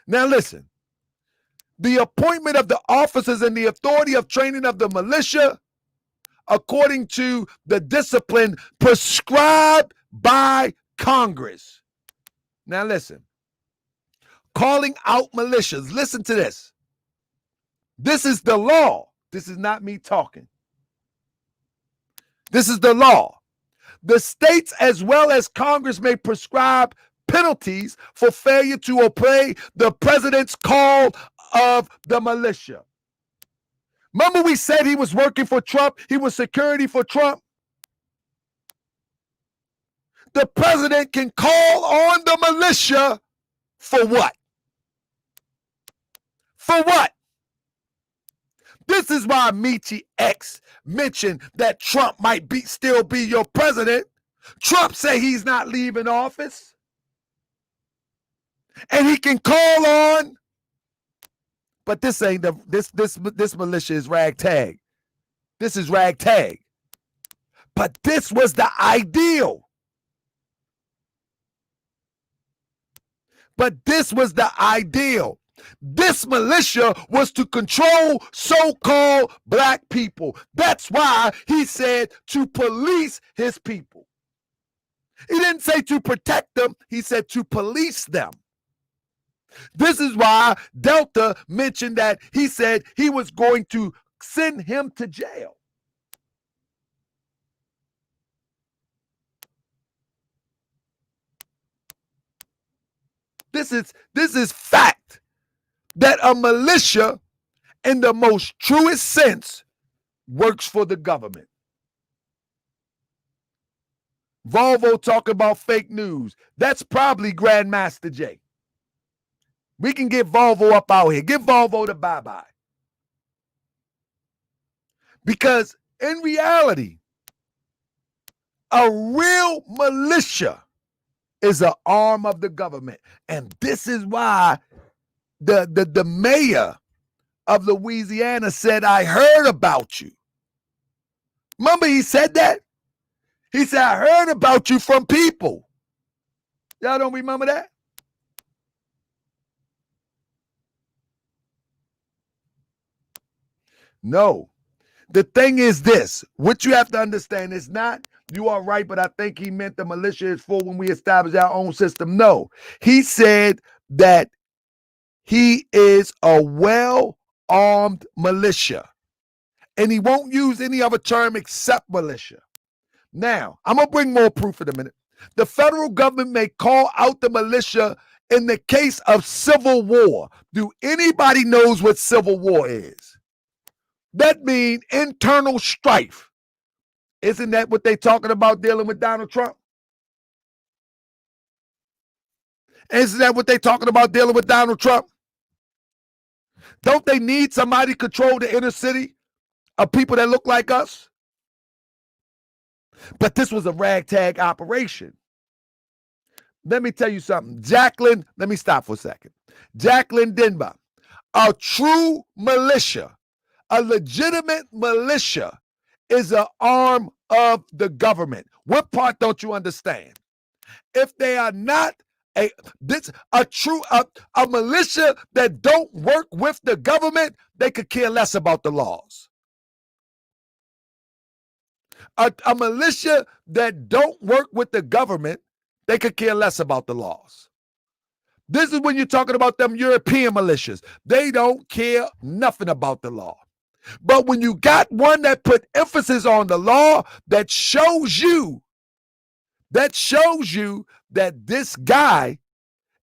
Now listen, the appointment of the officers and the authority of training of the militia according to the discipline prescribed by Congress. Now listen, calling out militias. Listen to this. This is the law. This is not me talking. This is the law. The states as well as Congress may prescribe penalties for failure to obey the president's call of the militia. Remember we said he was working for Trump? He was security for Trump? The president can call on the militia for what? For what? This is why Michi X mentioned that Trump might still be your president. Trump say he's not leaving office. And he can call on, but this ain't this militia is ragtag. This is ragtag. But this was the ideal. But this was the ideal. This militia was to control so-called black people. That's why he said to police his people. He didn't say to protect them. He said to police them. This is why Delta mentioned that he said he was going to send him to jail. This is fact. That a militia, in the most truest sense, works for the government. Volvo talking about fake news. That's probably Grandmaster Jay. We can get Volvo up out here. Give Volvo the bye-bye. Because in reality, a real militia is an arm of the government. And this is why the mayor of Louisiana said, I heard about you. Remember he said that? He said, I heard about you from people. Y'all don't remember that? No. The thing is this. What you have to understand is not, you are right, but I think he meant the militia is for when we establish our own system. No. He said that he is a well-armed militia. And he won't use any other term except militia. Now, I'm going to bring more proof in a minute. The federal government may call out the militia in the case of civil war. Do anybody knows what civil war is? That means internal strife. Isn't that what they're talking about dealing with Donald Trump? Isn't that what they're talking about dealing with Donald Trump? Don't they need somebody to control the inner city of people that look like us? But this was a ragtag operation. Let me tell you something. Jacqueline, let me stop for a second. Jacqueline Denver, a true militia, a legitimate militia is an arm of the government. What part don't you understand? If they are not a militia that don't work with the government, they could care less about the laws. A militia that don't work with the government, they could care less about the laws. This is when you're talking about them European militias. They don't care nothing about the law. But when you got one that put emphasis on the law, that shows you that this guy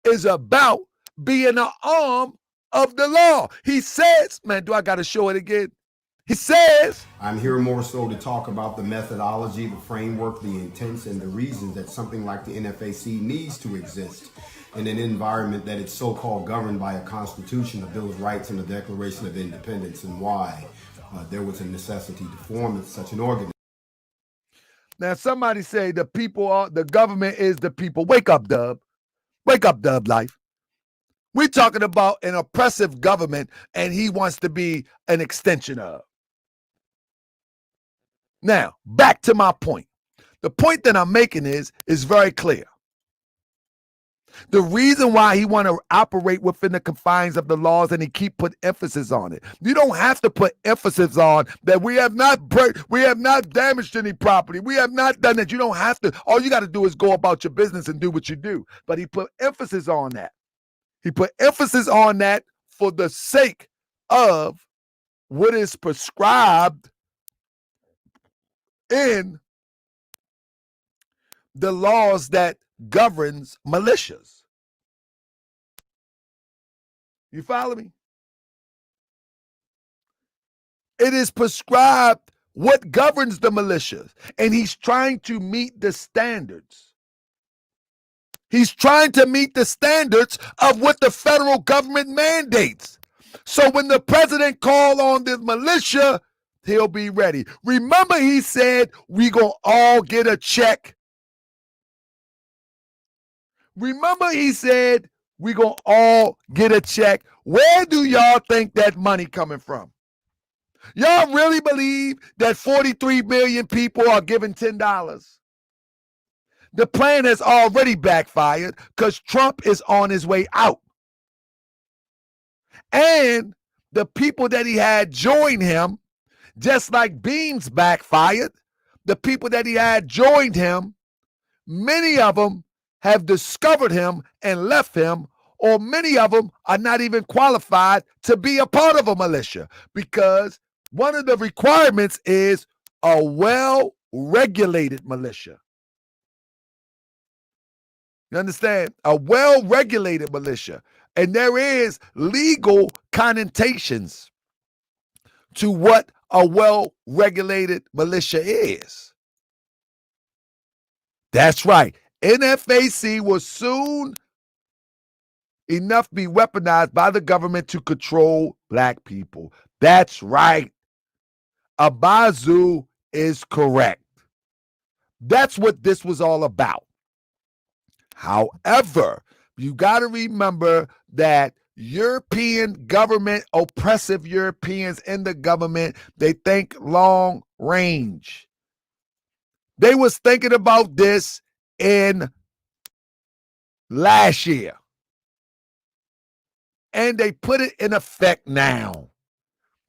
is about being an arm of the law. He says, man, do I got to show it again? He says, I'm here more so to talk about the methodology, the framework, the intents, and the reasons that something like the NFAC needs to exist in an environment that is so-called governed by a constitution, a Bill of Rights, and a Declaration of Independence, and why there was a necessity to form such an organization. Now, somebody say the government is the people. Wake up, Dub. Wake up, Dub Life. We're talking about an oppressive government, and he wants to be an extension of. Now, back to my point. The point that I'm making is very clear. The reason why he want to operate within the confines of the laws and he keep put emphasis on it. You don't have to put emphasis on that we have not damaged any property. We have not done that. You don't have to. All you got to do is go about your business and do what you do. But he put emphasis on that. He put emphasis on that for the sake of what is prescribed in the laws that governs militias. You follow me? It is prescribed what governs the militias, and he's trying to meet the standards. He's trying to meet the standards of what the federal government mandates. So when the president called on the militia, he'll be ready. Remember, he said, we gonna all get a check. Remember, he said, we gonna all get a check. Where do y'all think that money coming from? Y'all really believe that 43 million people are giving $10? The plan has already backfired because Trump is on his way out. And the people that he had join him, just like Beams backfired, the people that he had joined him, many of them have discovered him and left him, or many of them are not even qualified to be a part of a militia because one of the requirements is a well-regulated militia. You understand? A well-regulated militia. And there is legal connotations to what a well-regulated militia is. That's right. NFAC will soon enough be weaponized by the government to control black people. That's right. Abazu is correct. That's what this was all about. However, you got to remember that European government, oppressive Europeans in the government, they think long range. They was thinking about this in last year. And they put it in effect now.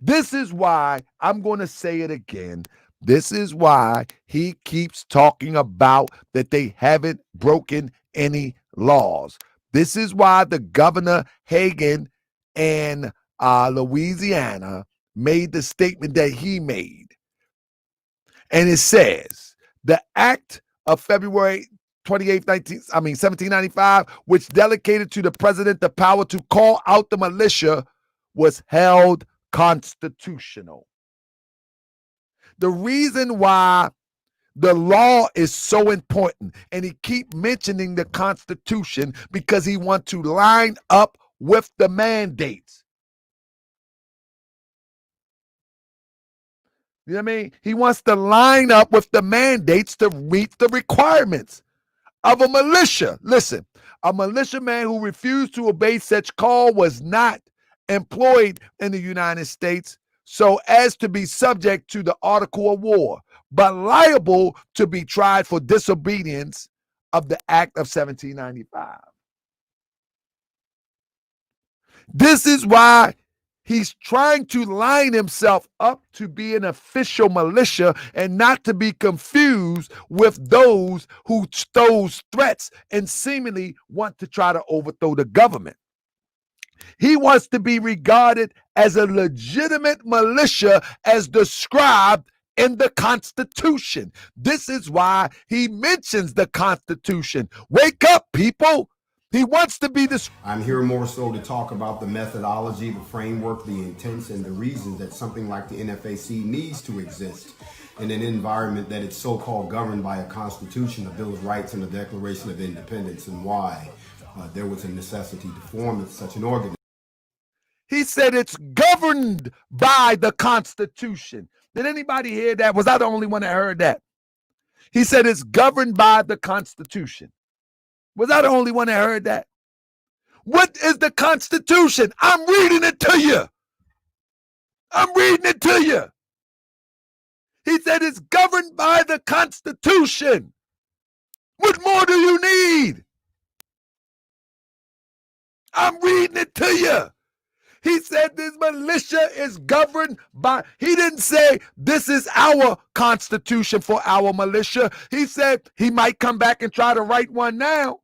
This is why, I'm going to say it again, this is why he keeps talking about that they haven't broken any laws. This is why the governor Hagan in Louisiana made the statement that he made. And it says, the act of February 28, 1795, which delegated to the president the power to call out the militia, was held constitutional. The reason why the law is so important, and he keep mentioning the Constitution because he wants to line up with the mandates. You know what I mean? He wants to line up with the mandates to meet the requirements of a militia. Listen, a militiaman who refused to obey such call was not employed in the United States so as to be subject to the article of war, but liable to be tried for disobedience of the Act of 1795. This is why he's trying to line himself up to be an official militia and not to be confused with those who those threats and seemingly want to try to overthrow the government. He wants to be regarded as a legitimate militia as described in the Constitution. This is why he mentions the Constitution. Wake up, people. He wants to be this. I'm here more so to talk about the methodology, the framework, the intents, and the reasons that something like the NFAC needs to exist in an environment that is so-called governed by a constitution, a Bill of Rights, and a Declaration of Independence, and why there was a necessity to form such an organization. He said it's governed by the Constitution. Did anybody hear that? Was I the only one that heard that? He said it's governed by the Constitution. Was I the only one that heard that? What is the Constitution? I'm reading it to you. I'm reading it to you. He said it's governed by the Constitution. What more do you need? I'm reading it to you. He said this militia is governed by, he didn't say this is our constitution for our militia. He said he might come back and try to write one now.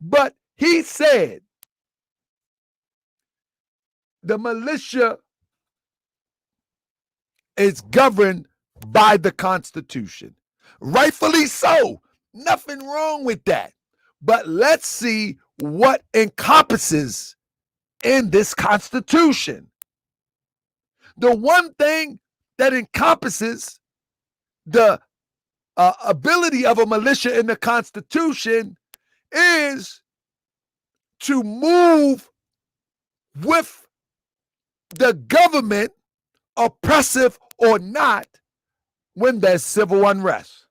But he said the militia is governed by the Constitution. Rightfully so. Nothing wrong with that. But let's see what encompasses in this Constitution. The one thing that encompasses the ability of a militia in the Constitution is to move with the government, oppressive or not, when there's civil unrest.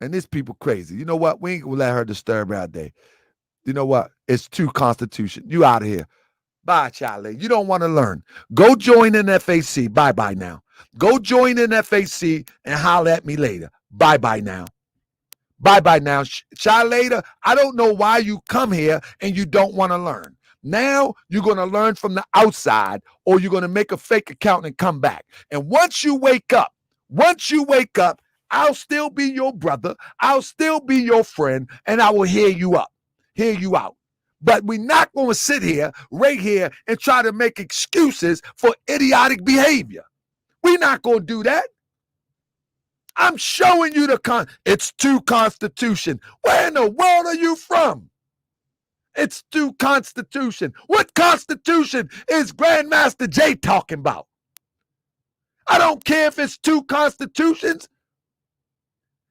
And these people crazy. You know what? We ain't gonna let her disturb our day. You know what? It's too Constitution. You out of here. Bye, Charlie. You don't want to learn. Go join NFAC. Bye-bye now. Go join NFAC and holler at me later. Bye-bye now. Bye-bye now. Later, I don't know why you come here and you don't want to learn. Now you're going to learn from the outside, or you're going to make a fake account and come back. And once you wake up, I'll still be your brother. I'll still be your friend, and I will hear you out. But we're not going to sit here, right here, and try to make excuses for idiotic behavior. We're not going to do that. I'm showing you it's two Constitution. Where in the world are you from? It's two Constitution. What Constitution is Grandmaster J talking about? I don't care if it's two Constitutions.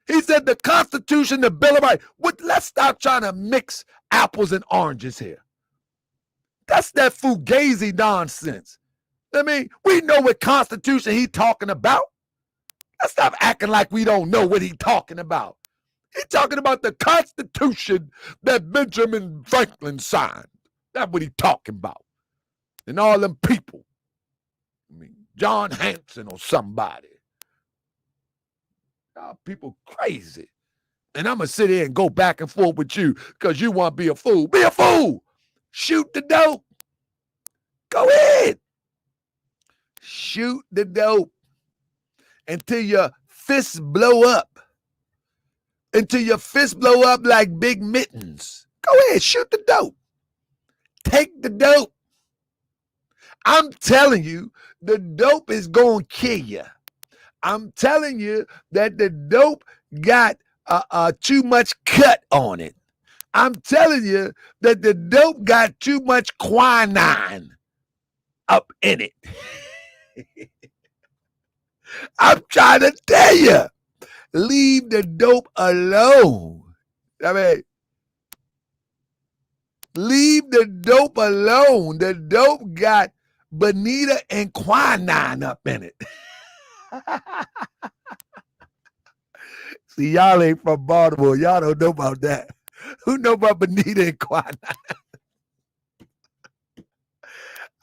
He said the Constitution, the Bill of Rights. Let's stop trying to mix apples and oranges here. That's that fugazi nonsense. I mean, we know what Constitution he's talking about. Let's stop acting like we don't know what he's talking about. He's talking about the Constitution that Benjamin Franklin signed. That's what he's talking about. And all them people. I mean, John Hanson or somebody. Y'all people crazy. And I'm going to sit here and go back and forth with you because you want to be a fool. Be a fool. Shoot the dope. Go ahead. Shoot the dope until your fists blow up. Until your fists blow up like big mittens. Go ahead, shoot the dope. Take the dope. I'm telling you, the dope is going to kill you. I'm telling you that the dope got too much cut on it. I'm telling you that the dope got too much quinine up in it. I'm trying to tell you, leave the dope alone. I mean, leave the dope alone. The dope got bonita and quinine up in it. See, y'all ain't from Baltimore. Y'all don't know about that. Who know about bonita and quinine?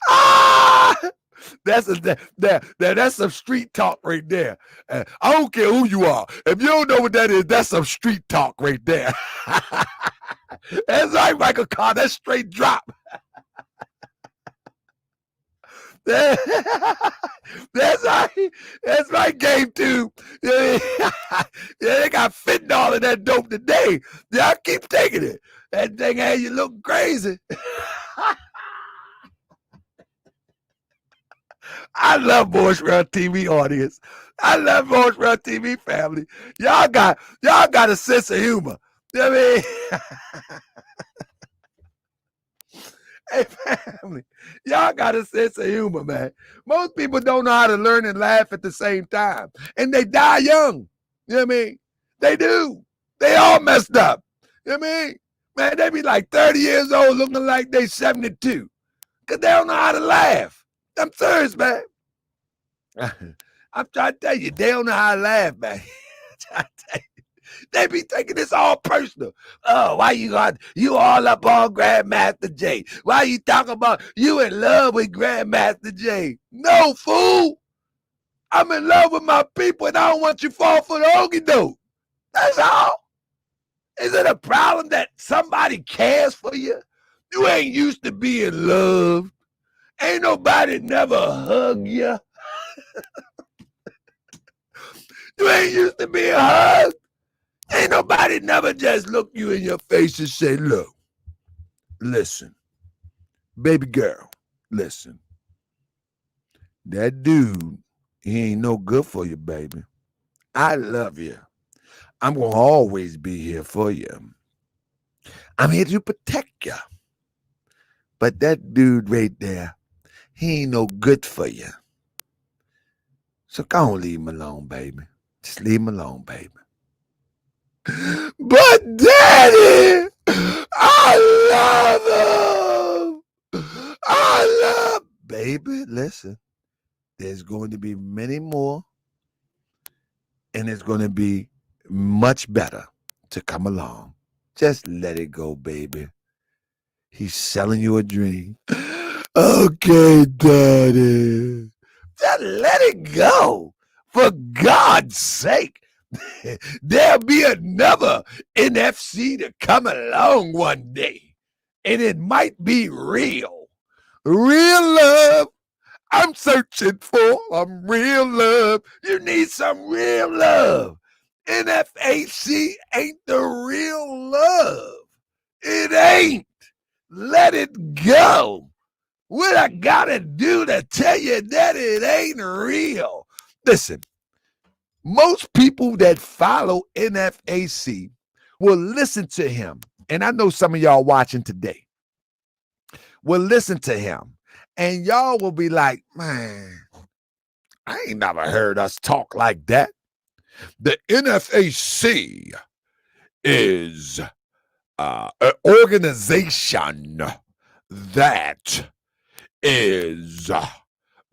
Ah! That's some street talk right there. I don't care who you are. If you don't know what that is, that's some street talk right there. That's right, Michael Carr. That's straight drop. That's right. That's right, Game 2. Yeah, they got fentanyl in that dope today. Yeah, I keep taking it. That thing had you look crazy. I love Montreal TV audience. I love Montreal TV family. Y'all got a sense of humor. You know what I mean? Hey, family, y'all got a sense of humor, man. Most people don't know how to learn and laugh at the same time. And they die young. You know what I mean? They do. They all messed up. You know what I mean? Man, they be like 30 years old looking like they 72. Because they don't know how to laugh. I'm serious, man. I'm trying to tell you, they don't know how to laugh, man. They be taking this all personal. Oh, why you all up on Grandmaster J? Why you talking about you in love with Grandmaster J? No, fool. I'm in love with my people and I don't want you to fall for the okie doke. That's all. Is it a problem that somebody cares for you? You ain't used to being loved. Ain't nobody never hug you. You ain't used to being hugged. Ain't nobody never just look you in your face and say, look, listen, baby girl, listen. That dude, he ain't no good for you, baby. I love you. I'm going to always be here for you. I'm here to protect you. But that dude right there, he ain't no good for you. So go on, leave him alone, baby. Just leave him alone, baby. But Daddy, I love him. I love, baby, listen. There's going to be many more, and it's going to be much better to come along. Just let it go, baby. He's selling you a dream. Okay, Daddy. Just let it go. For God's sake. There'll be another NFC to come along one day. And it might be real. Real love. I'm searching for real love. You need some real love. NFAC ain't the real love. It ain't. Let it go. What I gotta do to tell you that it ain't real? Listen, most people that follow NFAC will listen to him. And I know some of y'all watching today will listen to him. And y'all will be like, man, I ain't never heard us talk like that. The NFAC is an organization that is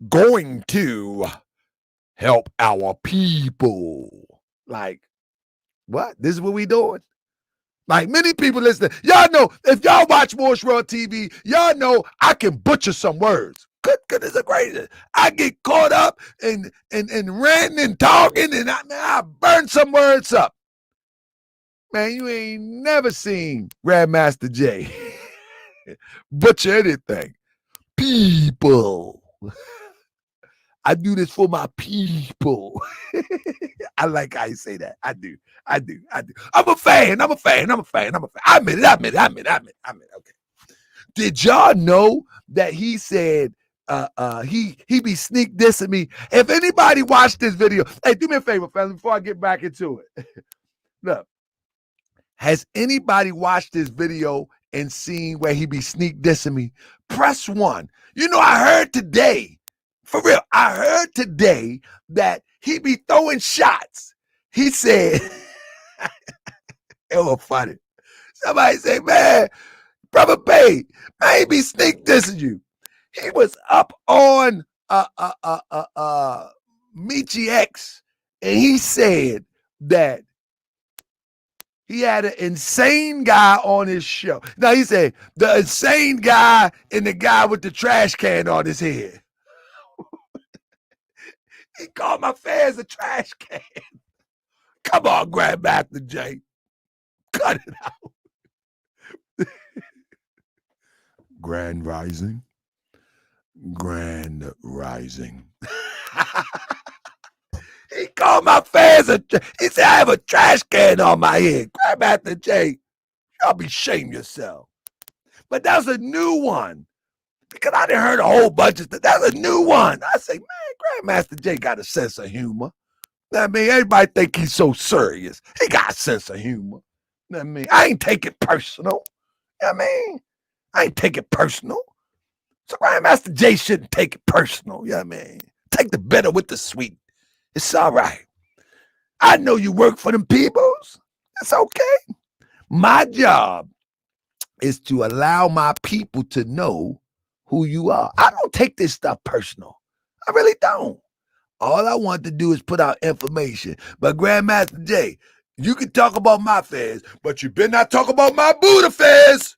going to help our people. Like, what? This is what we doing? Like, many people listen. Y'all know, if y'all watch Montreal TV, y'all know I can butcher some words. Goodness gracious. I get caught up and ranting and talking, and I burn some words up. Man, you ain't never seen Grandmaster J butcher anything. People. I do this for my people. I like how you say that. I do. I'm a fan. I admit it. Okay. Did y'all know that he said he be sneak dissing me? If anybody watched this video, hey, do me a favor, fellas, before I get back into it. Look, has anybody watched this video and seen where he be sneak dissing me? Press 1. You know, I heard today, for real, I heard today that he be throwing shots. He said, it was funny. Somebody say, man, Brother Bay, man, he be sneak dissing you. He was up on Michi X, and he said that he had an insane guy on his show. Now he said the insane guy and the guy with the trash can on his head. He called my fans a trash can. Come on, Grandmaster J. Cut it out. Grand Rising. Grand Rising. He called my fans he said, I have a trash can on my head. Grandmaster J, y'all be shame yourself. But that's a new one. Because I done heard a whole bunch of stuff. That's a new one. I say, man, Grandmaster J got a sense of humor. I mean, everybody think he's so serious. He got a sense of humor. I mean, I ain't take it personal. I mean, I ain't take it personal. So Grandmaster J shouldn't take it personal. You know what I mean? Take the bitter with the sweet. It's all right. I know you work for them peoples. It's okay. My job is to allow my people to know who you are. I don't take this stuff personal. I really don't. All I want to do is put out information. But Grandmaster J, you can talk about my affairs, but you better not talk about my boot affairs.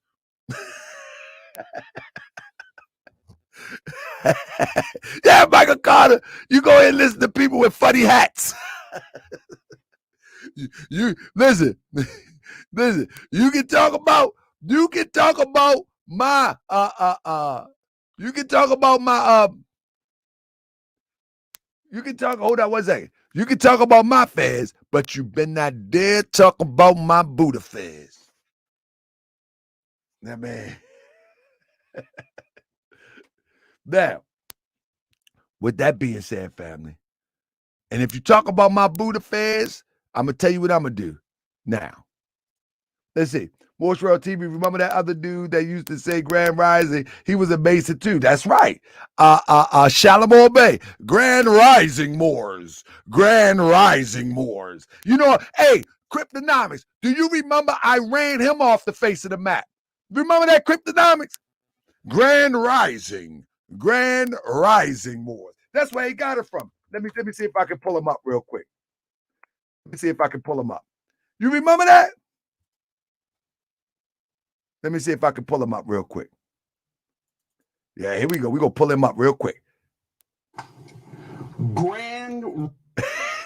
Yeah, Michael Carter, you go ahead and listen to people with funny hats. you listen. You can talk about my you can talk about my you can talk, hold on one second. You can talk about my affairs, but you better not dare talk about my boot affairs. Now, man. Now, with that being said, family, and if you talk about my boot affairs, I'm going to tell you what I'm going to do. Now, let's see. Morse World TV, remember that other dude that used to say Grand Rising? He was a Mason too. That's right. Shalimar Bay. Grand Rising Moors. Grand Rising Moors. You know, hey, Cryptonomics, do you remember I ran him off the face of the map? Remember that, Cryptonomics? Grand Rising Moors. That's where he got it from. Let me see if I can pull him up real quick. Let me see if I can pull him up. You remember that? Let me see if I can pull him up real quick. Yeah, here we go. We're going to pull him up real quick.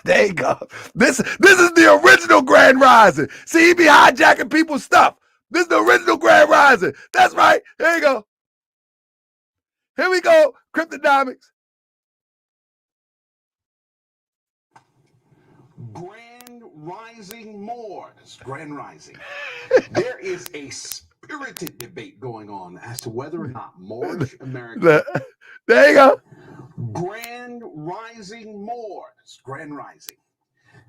There you go. This is the original Grand Rising. See, he be hijacking people's stuff. This is the original Grand Rising. That's right. Here you go. Here we go. Cryptonomics. Grand Rising Moors. Grand Rising. There is a spirited debate going on as to whether or not Moorish Americans. There you go. Grand Rising Moors. Grand Rising.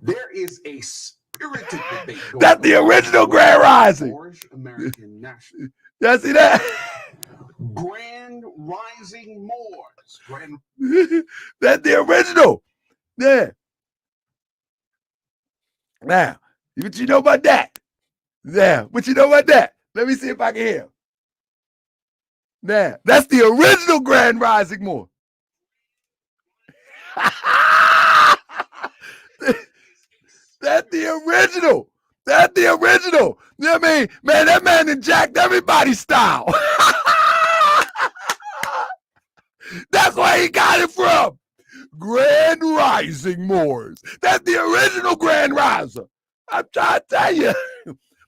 There is a spirited debate going That's the original Grand Rising. Moorish American national. Y'all see that? Grand Rising Moors. Grand. That's the original. Yeah. Now, what you know about that? Yeah. What you know about that? Let me see if I can hear. Now, that's the original Grand Rising Moor. That's the original. That's the original. You know what I mean? Man, that man done jacked everybody's style. That's where he got it from. Grand Rising Moors. That's the original Grand Riser. I'm trying to tell you.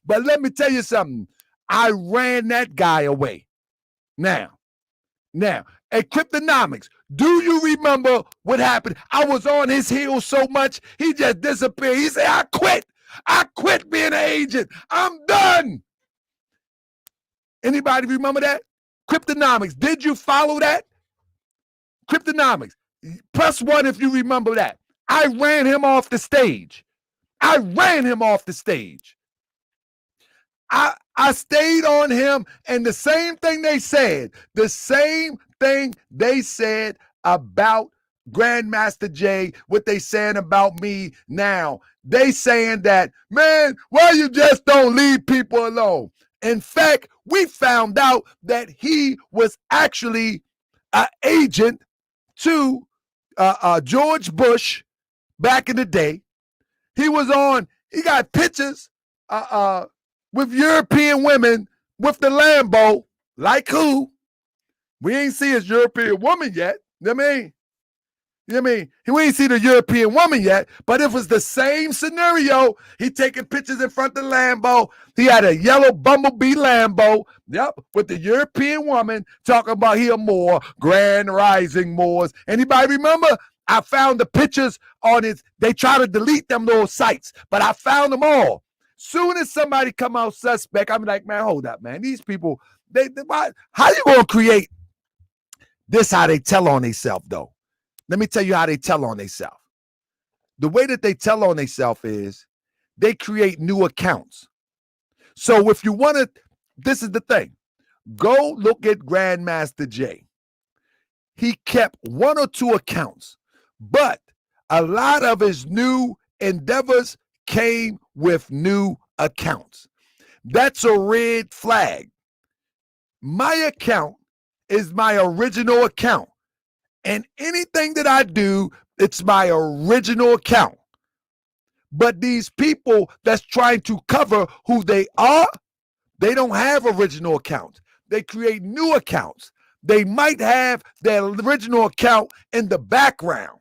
But let me tell you something. I ran that guy away. Now, at Cryptonomics, do you remember what happened? I was on his heels so much, he just disappeared. He said, I quit. I quit being an agent. I'm done. Anybody remember that? Cryptonomics, did you follow that? Cryptonomics, +1 if you remember that. I ran him off the stage. I stayed on him, and the same thing they said about Grandmaster J, what they saying about me now. They saying that, man, why you just don't leave people alone? In fact, we found out that he was actually an agent to George Bush back in the day. He got pictures with European women with the Lambo. Like who? We ain't see his European woman yet. You know what I mean? You know what I mean? We ain't see the European woman yet, but it was the same scenario. He taking pictures in front of the Lambo. He had a yellow Bumblebee Lambo, with the European woman talking about he a Moor, Grand Rising Moors. Anybody remember? I found the pictures on his, they try to delete them little sites, but I found them all. Soon as somebody come out suspect, I'm like, man, hold up, man. These people, how you gonna create this? How they tell on themselves, though. Let me tell you how they tell on themselves. The way that they tell on themselves is they create new accounts. So if you want to, this is the thing. Go look at Grandmaster Jay. He kept 1 or 2 accounts, but a lot of his new endeavors came with new accounts. That's a red flag. My account is my original account. And anything that I do, it's my original account. But these people that's trying to cover who they are, they don't have original accounts. They create new accounts. They might have their original account in the background.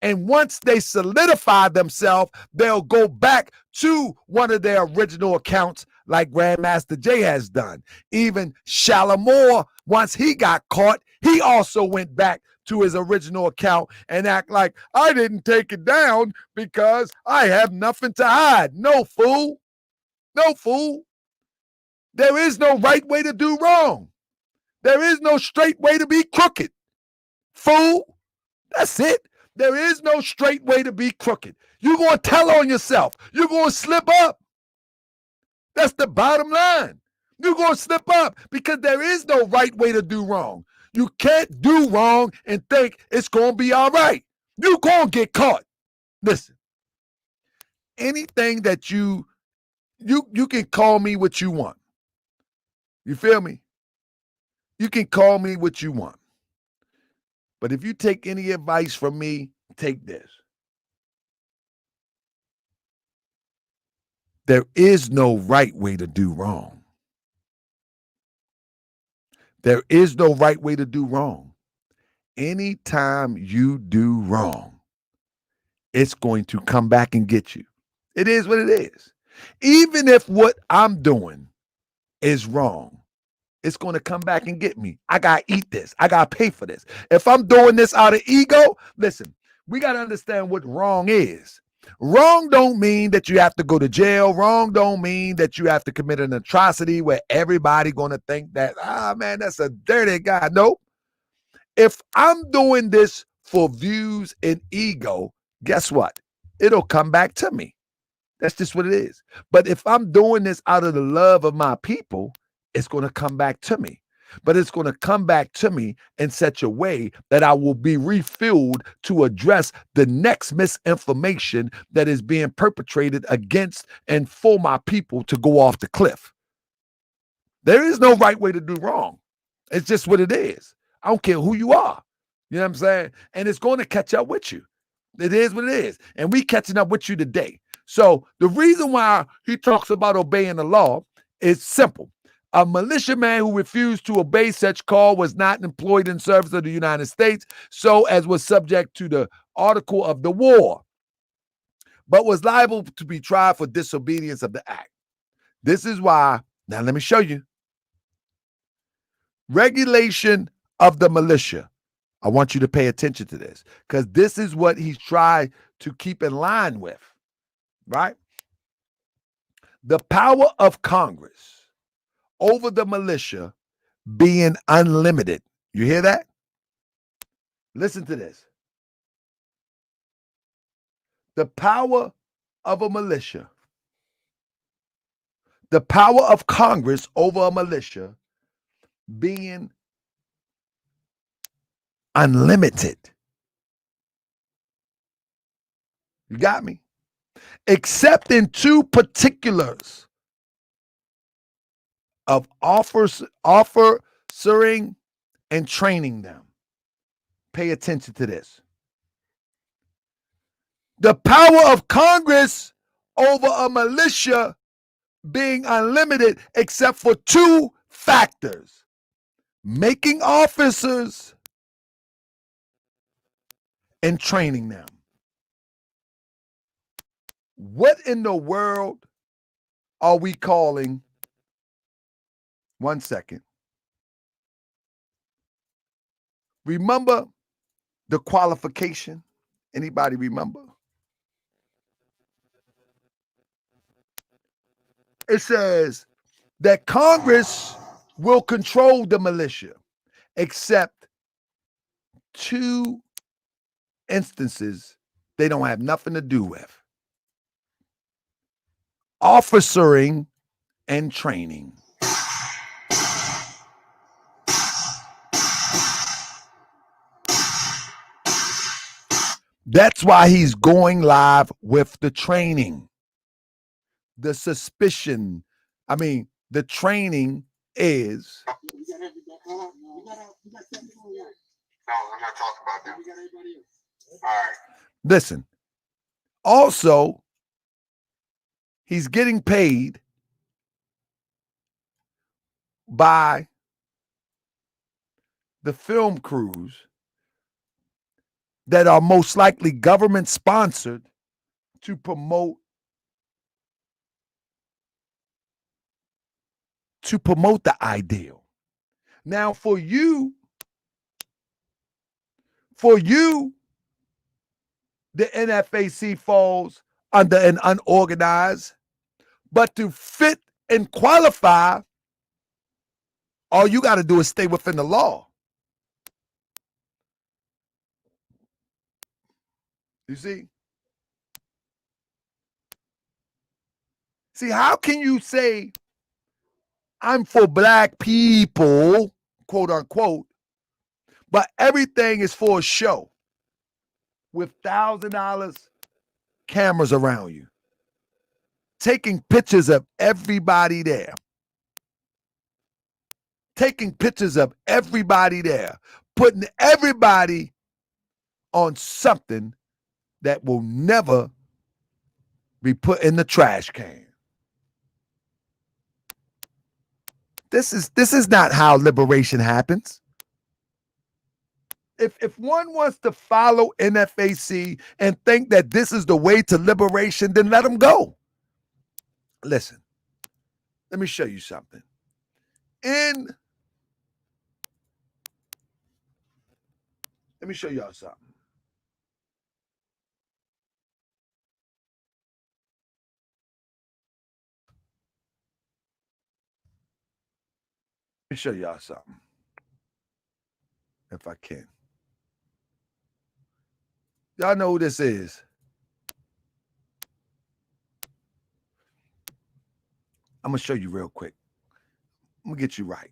And once they solidify themselves, they'll go back to one of their original accounts like Grandmaster Jay has done. Even Shalimar, once he got caught, he also went back to his original account and act like, I didn't take it down because I have nothing to hide. No, fool. No, fool. There is no right way to do wrong. There is no straight way to be crooked. Fool. That's it. There is no straight way to be crooked. You're going to tell on yourself. You're going to slip up. That's the bottom line. You're going to slip up because there is no right way to do wrong. You can't do wrong and think it's going to be all right. You're going to get caught. Listen, anything that you can call me what you want. You feel me? You can call me what you want. But if you take any advice from me, take this. There is no right way to do wrong. There is no right way to do wrong. Anytime you do wrong, it's going to come back and get you. It is what it is. Even if what I'm doing is wrong, it's going to come back and get me. I got to eat this. I got to pay for this. If I'm doing this out of ego, listen, we got to understand what wrong is. Wrong don't mean that you have to go to jail. Wrong don't mean that you have to commit an atrocity where everybody going to think that, man, that's a dirty guy. No. If I'm doing this for views and ego, guess what? It'll come back to me. That's just what it is. But if I'm doing this out of the love of my people, it's going to come back to me. But it's going to come back to me in such a way that I will be refilled to address the next misinformation that is being perpetrated against and for my people to go off the cliff. There is no right way to do wrong. It's just what it is. I don't care who you are. You know what I'm saying? And it's going to catch up with you. It is what it is. And we catching up with you today. So the reason why he talks about obeying the law is simple. A militiaman who refused to obey such call was not employed in service of the United States, so as was subject to the article of the war, but was liable to be tried for disobedience of the act. This is why, now let me show you. Regulation of the militia. I want you to pay attention to this because this is what he's tried to keep in line with, right? The power of Congress over the militia being unlimited. You hear that? Listen to this. The power of a militia, the power of Congress over a militia being unlimited. You got me? Except in 2 particulars of officering and training them. Pay attention to this. The power of Congress over a militia being unlimited except for two factors: making officers and training them. What in the world are we calling? 1 second. Remember the qualification? Anybody remember? It says that Congress will control the militia except two instances they don't have nothing to do with: officering and training. That's why he's going live with the training. The suspicion, the training is. No, I'm not talking about that. All right. Listen, also, he's getting paid by the film crews that are most likely government sponsored to promote the ideal. Now, for you, the NFAC falls under an unorganized, but to fit and qualify, all you got to do is stay within the law. You see? See, how can you say I'm for black people, quote unquote, but everything is for a show with $1,000 cameras around you, taking pictures of everybody there, putting everybody on something that will never be put in the trash can? This is not how liberation happens. If one wants to follow NFAC and think that this is the way to liberation, then let them go. Listen, let me show you something. Let me show y'all something. Let me show y'all something, if I can. Y'all know who this is. I'm going to show you real quick. I'm going to get you right.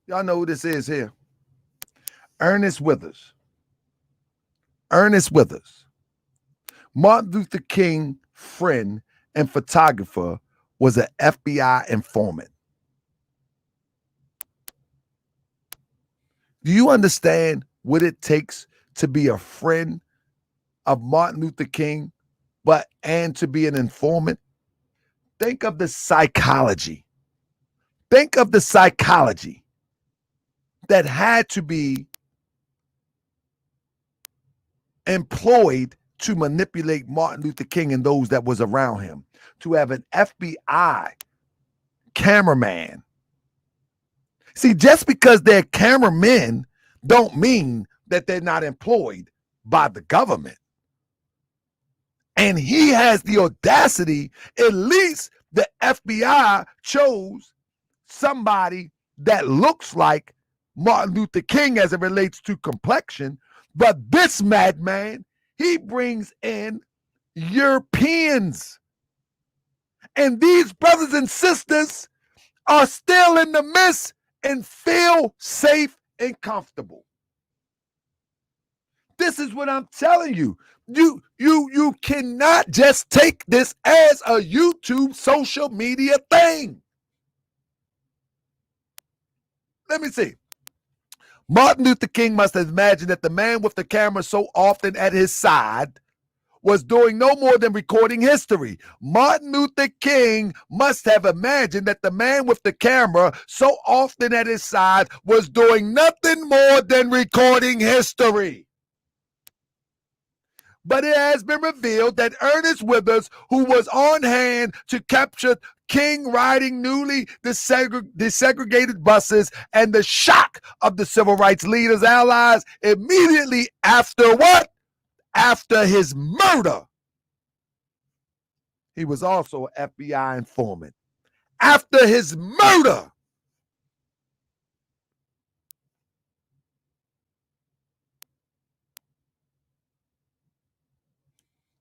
Y'all know who this is here. Ernest Withers. Ernest Withers. Martin Luther King friend and photographer, was an FBI informant. Do you understand what it takes to be a friend of Martin Luther King, and to be an informant? Think of the psychology. Think of the psychology that had to be employed to manipulate Martin Luther King and those that was around him. To have an FBI cameraman. See, just because they're cameramen don't mean that they're not employed by the government. And he has the audacity, at least the FBI chose somebody that looks like Martin Luther King as it relates to complexion, but this madman, he brings in Europeans. And these brothers and sisters are still in the midst and feel safe and comfortable. This This is what I'm telling you. You cannot just take this as a YouTube social media thing. Let me see. Martin Luther King must have imagined that the man with the camera so often at his side was doing no more than recording history. Martin Luther King must have imagined that the man with the camera so often at his side was doing nothing more than recording history. But it has been revealed that Ernest Withers, who was on hand to capture King riding newly desegregated buses and the shock of the civil rights leaders' allies immediately after what? After his murder. He was also an FBI informant. After his murder.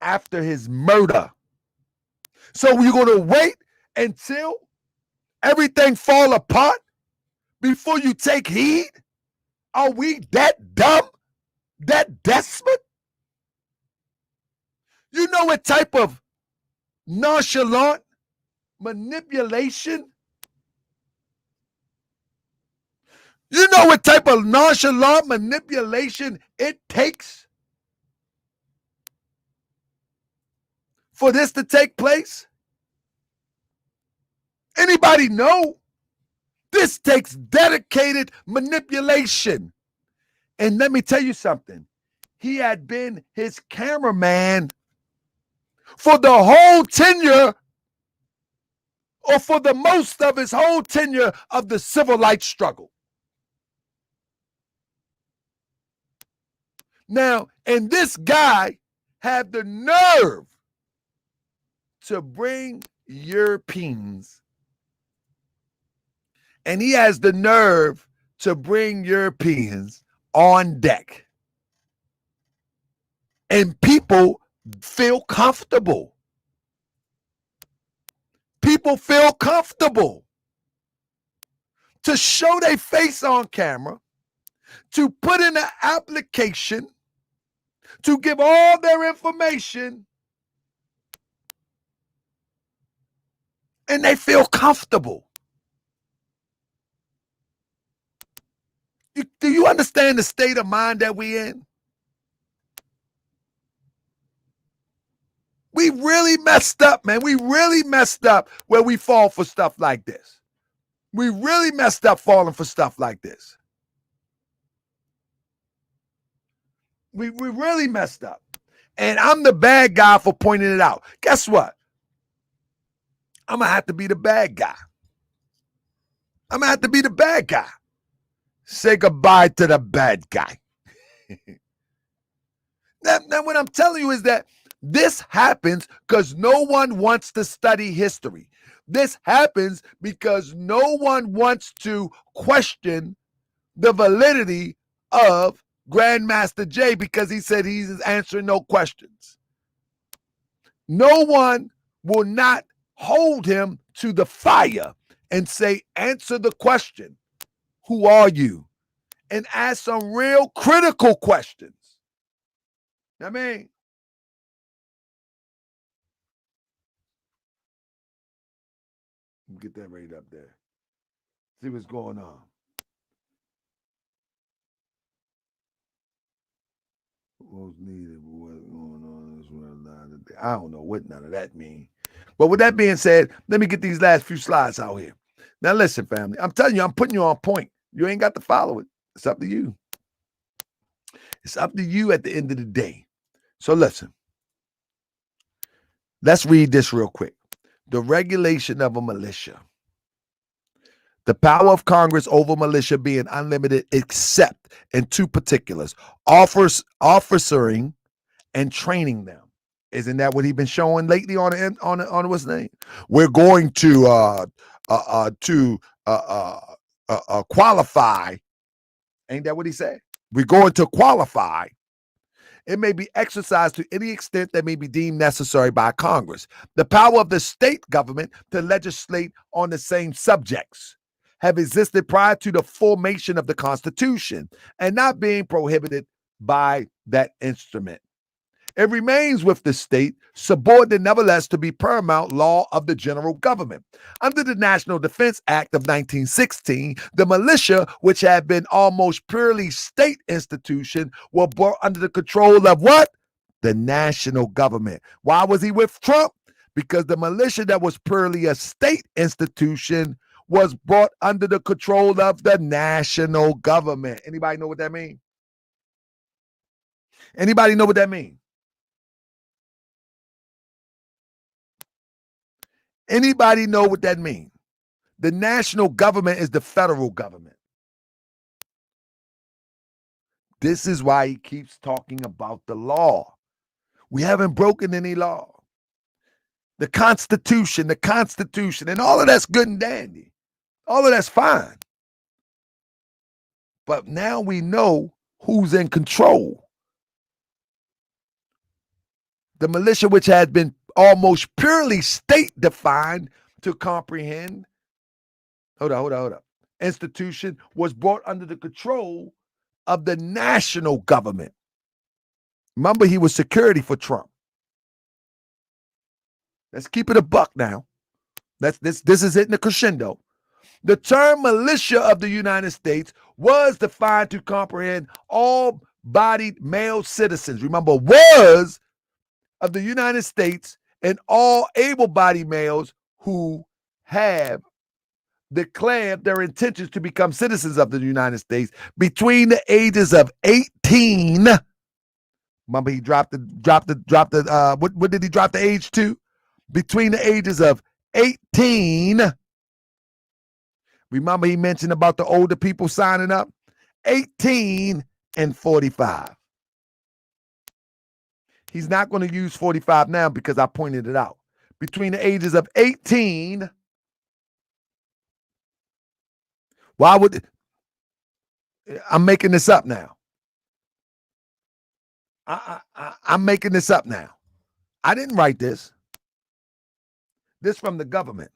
After his murder. So you're going to wait until everything fall apart before you take heed? Are we that dumb? That desperate? You know what type of nonchalant manipulation? You know what type of nonchalant manipulation it takes for this to take place? Anybody know? This takes dedicated manipulation. And let me tell you something. He had been his cameraman for the whole tenure, or for the most of his whole tenure of the civil rights struggle. Now, and this guy had the nerve to bring Europeans, and he has the nerve to bring Europeans on deck. And people feel comfortable. People feel comfortable to show their face on camera, to put in an application, to give all their information, and they feel comfortable. Do you understand the state of mind that we're in? We really messed up, man. We really messed up where we fall for stuff like this. We really messed up falling for stuff like this. We really messed up. And I'm the bad guy for pointing it out. Guess what? I'm going to have to be the bad guy. I'm going to have to be the bad guy. Say goodbye to the bad guy. Now, what I'm telling you is that this happens because no one wants to study history. This happens because no one wants to question the validity of Grandmaster Jay because he said he's answering no questions. No one will not hold him to the fire and say, answer the question. Who are you? And ask some real critical questions. I mean, get that right up there. See what's going on. What's needed? What's going on? I don't know what none of that means. But with that being said, let me get these last few slides out here. Now listen, family. I'm telling you, I'm putting you on point. You ain't got to follow it. It's up to you. It's up to you at the end of the day. So listen. Let's read this real quick. The regulation of a militia. The power of Congress over militia being unlimited except in two particulars, officering and training them. Isn't that what he's been showing lately on what's name? We're going to qualify. Ain't that what he said? We're going to qualify. It may be exercised to any extent that may be deemed necessary by Congress. The power of the state government to legislate on the same subjects have existed prior to the formation of the Constitution and not being prohibited by that instrument. It remains with the state, subordinate nevertheless to be paramount law of the general government. Under the National Defense Act of 1916, the militia, which had been almost purely state institution, were brought under the control of what? The national government. Why was he with Trump? Because the militia that was purely a state institution was brought under the control of the national government. Anybody know what that means? Anybody know what that means? Anybody know what that means? The national government is the federal government. This is why he keeps talking about the law. We haven't broken any law. The Constitution, and all of that's good and dandy. All of that's fine. But now we know who's in control. The militia, which had been almost purely state defined to comprehend, hold up, institution, was brought under the control of the national government. Remember, he was security for Trump. Let's keep it a buck now. This is hitting the crescendo. The term militia of the United States was defined to comprehend all bodied male citizens. Remember, was of the United States and all able-bodied males who have declared their intentions to become citizens of the United States between the ages of 18. Remember, he dropped the what did he drop the age to? Between the ages of 18. Remember, he mentioned about the older people signing up? 18 and 45. He's not going to use 45 now because I pointed it out. Between the ages of 18, why would I'm making this up now? I'm making this up now. I didn't write this. This from the government.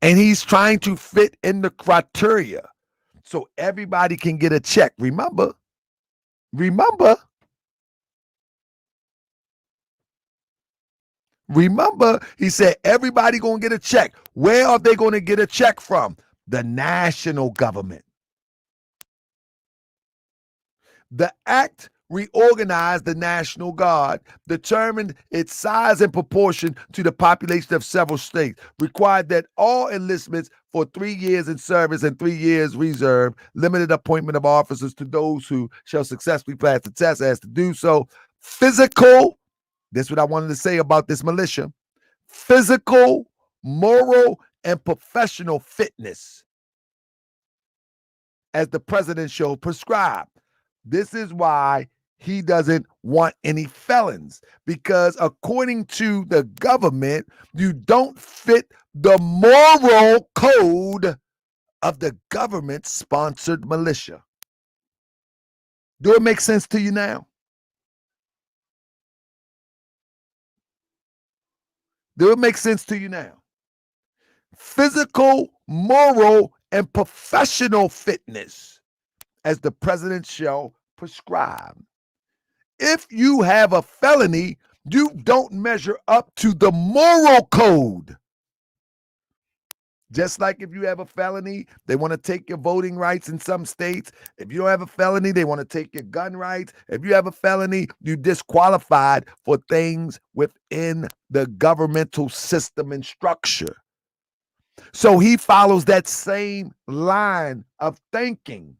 And he's trying to fit in the criteria so everybody can get a check. Remember, he said everybody gonna get a check. Where are they gonna get a check from? The national government. The act reorganized the National Guard, determined its size and proportion to the population of several states, required that all enlistments for 3 years in service and 3 years reserve, limited appointment of officers to those who shall successfully pass the test as to do so. Physical, this is what I wanted to say about this militia, physical, moral, and professional fitness as the president shall prescribe. This is why he doesn't want any felons, because according to the government, you don't fit the moral code of the government-sponsored militia. Do it make sense to you now? Do it make sense to you now? Physical, moral, and professional fitness as the president shall prescribe. If you have a felony, you don't measure up to the moral code. Just like if you have a felony, they want to take your voting rights in some states. If you don't have a felony, they want to take your gun rights. If you have a felony, you're disqualified for things within the governmental system and structure. So he follows that same line of thinking.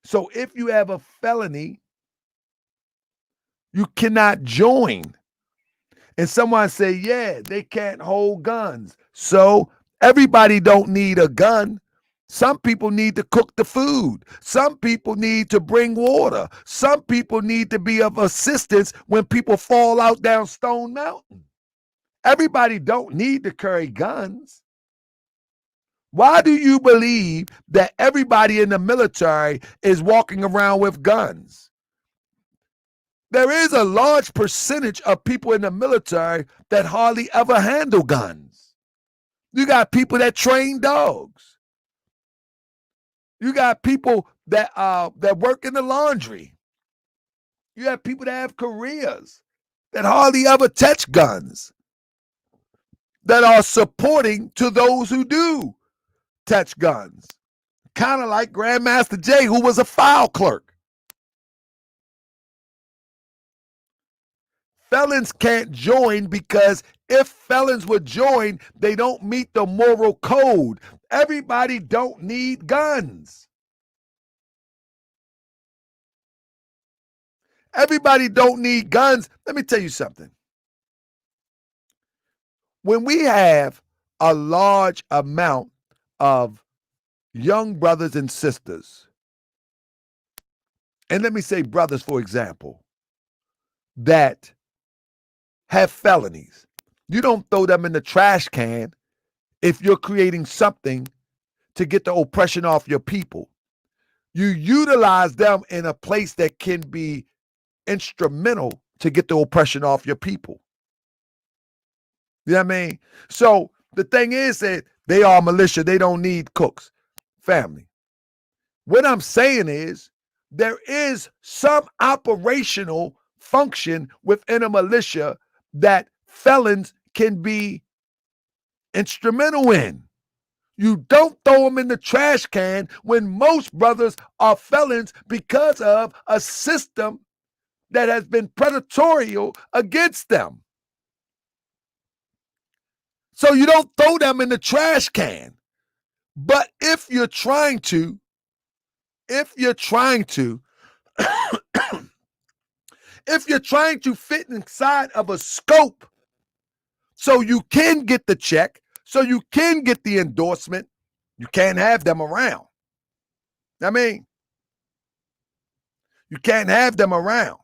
So if you have a felony, you cannot join. And someone say, yeah, they can't hold guns. So everybody don't need a gun. Some people need to cook the food. Some people need to bring water. Some people need to be of assistance when people fall out down Stone Mountain. Everybody don't need to carry guns. Why do you believe that everybody in the military is walking around with guns? There is a large percentage of people in the military that hardly ever handle guns. You got people that train dogs. You got people that work in the laundry. You have people that have careers that hardly ever touch guns, that are supporting to those who do touch guns. Kind of like Grandmaster Jay, who was a file clerk. Felons can't join because if felons would join, they don't meet the moral code. Everybody don't need guns. Everybody don't need guns. Let me tell you something. When we have a large amount of young brothers and sisters, and let me say brothers, for example, that have felonies, you don't throw them in the trash can if you're creating something to get the oppression off your people. You utilize them in a place that can be instrumental to get the oppression off your people. You know what I mean? So the thing is that they are militia. They don't need cooks. Family. What I'm saying is there is some operational function within a militia that felons can be instrumental in. You don't throw them in the trash can when most brothers are felons because of a system that has been predatory against them. So you don't throw them in the trash can. But if you're trying to if you're trying to fit inside of a scope so you can get the check, so you can get the endorsement, you can't have them around. I mean, you can't have them around.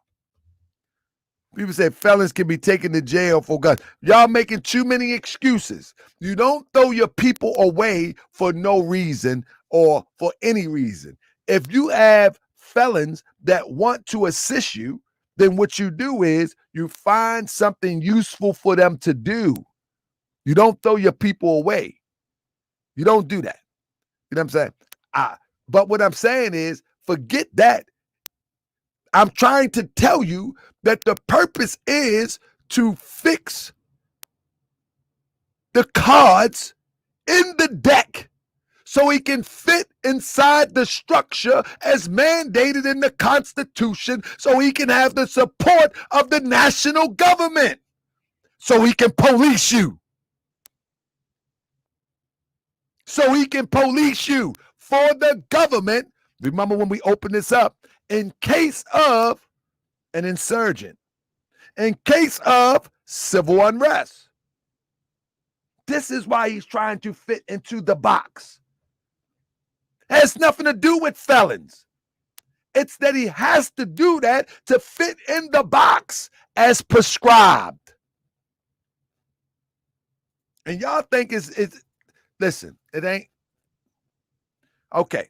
People say felons can be taken to jail for guns. Y'all making too many excuses. You don't throw your people away for no reason or for any reason. If you have felons that want to assist you, then what you do is you find something useful for them to do. You don't throw your people away. You don't do that. You know what I'm saying? But what I'm saying is, forget that. I'm trying to tell you that the purpose is to fix the cards in the deck so he can fit inside the structure as mandated in the Constitution, so he can have the support of the national government, so he can police you. So he can police you for the government. Remember when we opened this up, in case of an insurgent, in case of civil unrest. This is why he's trying to fit into the box. It has nothing to do with felons. It's that he has to do that to fit in the box as prescribed. And y'all think it's listen, it ain't. Okay.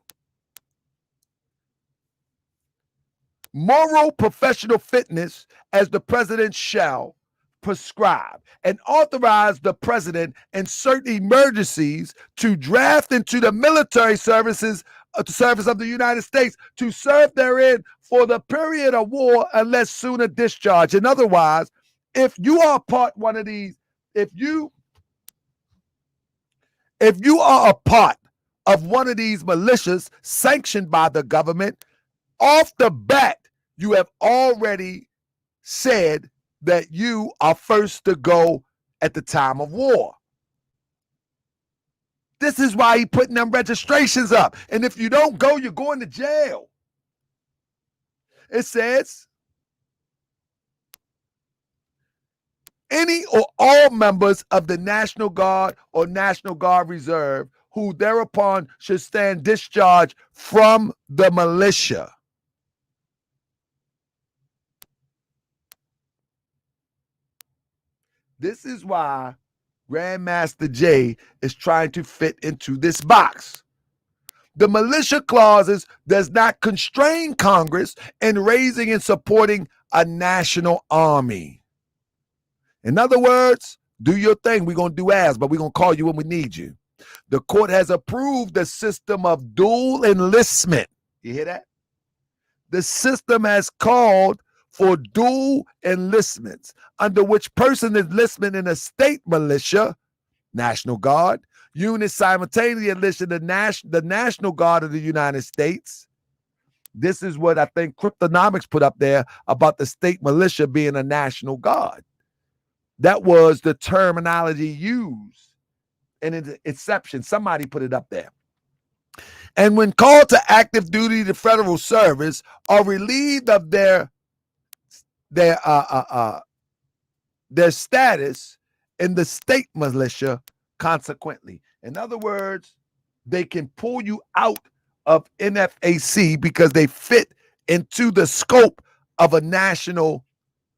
Moral professional fitness as the president shall prescribe and authorize the president in certain emergencies to draft into the military services the service of the United States to serve therein for the period of war unless sooner discharged. And otherwise, if you are part one of these, if you are a part of one of these militias sanctioned by the government, off the bat, you have already said that you are first to go at the time of war. This is why he's putting them registrations up. And if you don't go, you're going to jail. It says, any or all members of the National Guard or National Guard Reserve who thereupon should stand discharged from the militia. This is why Grandmaster Jay is trying to fit into this box. The militia clauses does not constrain Congress in raising and supporting a national army. In other words, do your thing. We're going to do as, but we're going to call you when we need you. The court has approved the system of dual enlistment. You hear that? The system has called for dual enlistments, under which person enlistment in a state militia, National Guard, units simultaneously enlisted the National Guard of the United States. This is what I think Cryptonomics put up there about the state militia being a National Guard. That was the terminology used in its inception. Somebody put it up there. And when called to active duty to federal service, are relieved of their status in the state militia consequently. In other words, they can pull you out of NFAC because they fit into the scope of a national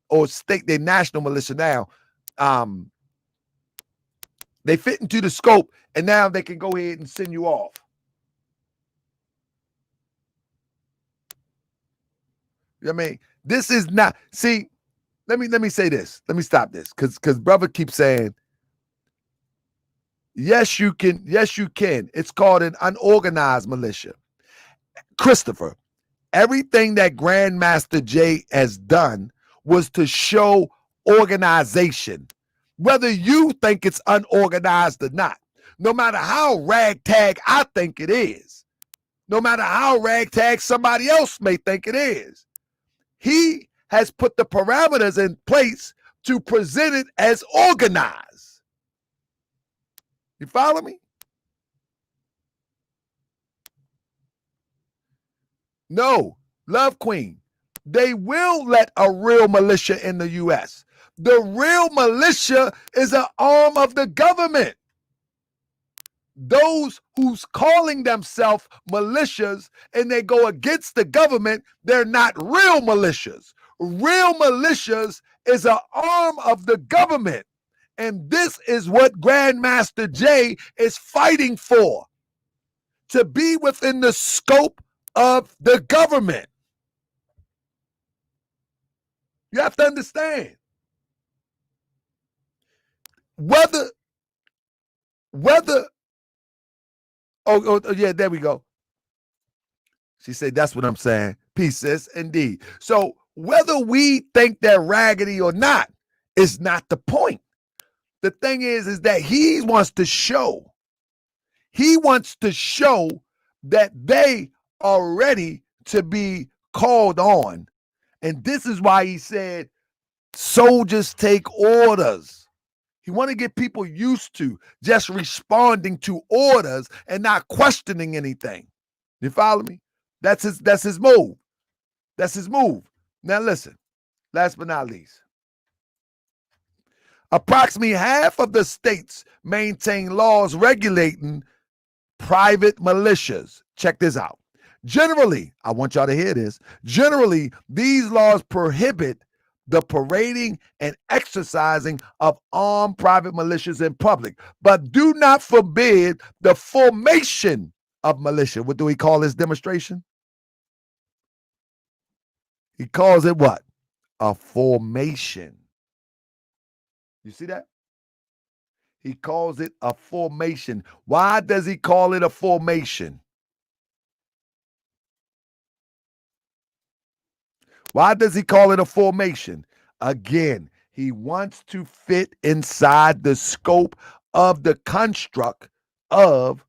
or state, their national militia now. They fit into the scope, and now they can go ahead and send you off. You know what I mean? This is not, see, let me say this. Let me stop this. Because brother keeps saying, yes, you can. Yes, you can. It's called an unorganized militia. Christopher, everything that Grandmaster Jay has done was to show organization, whether you think it's unorganized or not. No matter how ragtag I think it is, no matter how ragtag somebody else may think it is, he has put the parameters in place to present it as organized. You follow me? No, Love Queen, they will let a real militia in the U.S. The real militia is an arm of the government. Those who's calling themselves militias and they go against the government, they're not real militias. Real militias is an arm of the government. And this is what Grandmaster Jay is fighting for, to be within the scope of the government. You have to understand. Whether oh yeah, there we go. She said, that's what I'm saying. Peace, sis, indeed. So whether we think they're raggedy or not is not the point. The thing is that he wants to show that they are ready to be called on. And this is why he said, soldiers take orders. He want to get people used to just responding to orders and not questioning anything. You follow me? That's his move. That's his move. Now listen, last but not least. Approximately half of the states maintain laws regulating private militias. Check this out. Generally, I want y'all to hear this. Generally, these laws prohibit the parading and exercising of armed private militias in public, but do not forbid the formation of militia. What do he call this demonstration? He calls it what? A formation. You see that? He calls it a formation. Why does he call it a formation? Why does he call it a formation? Again, he wants to fit inside the scope of the construct of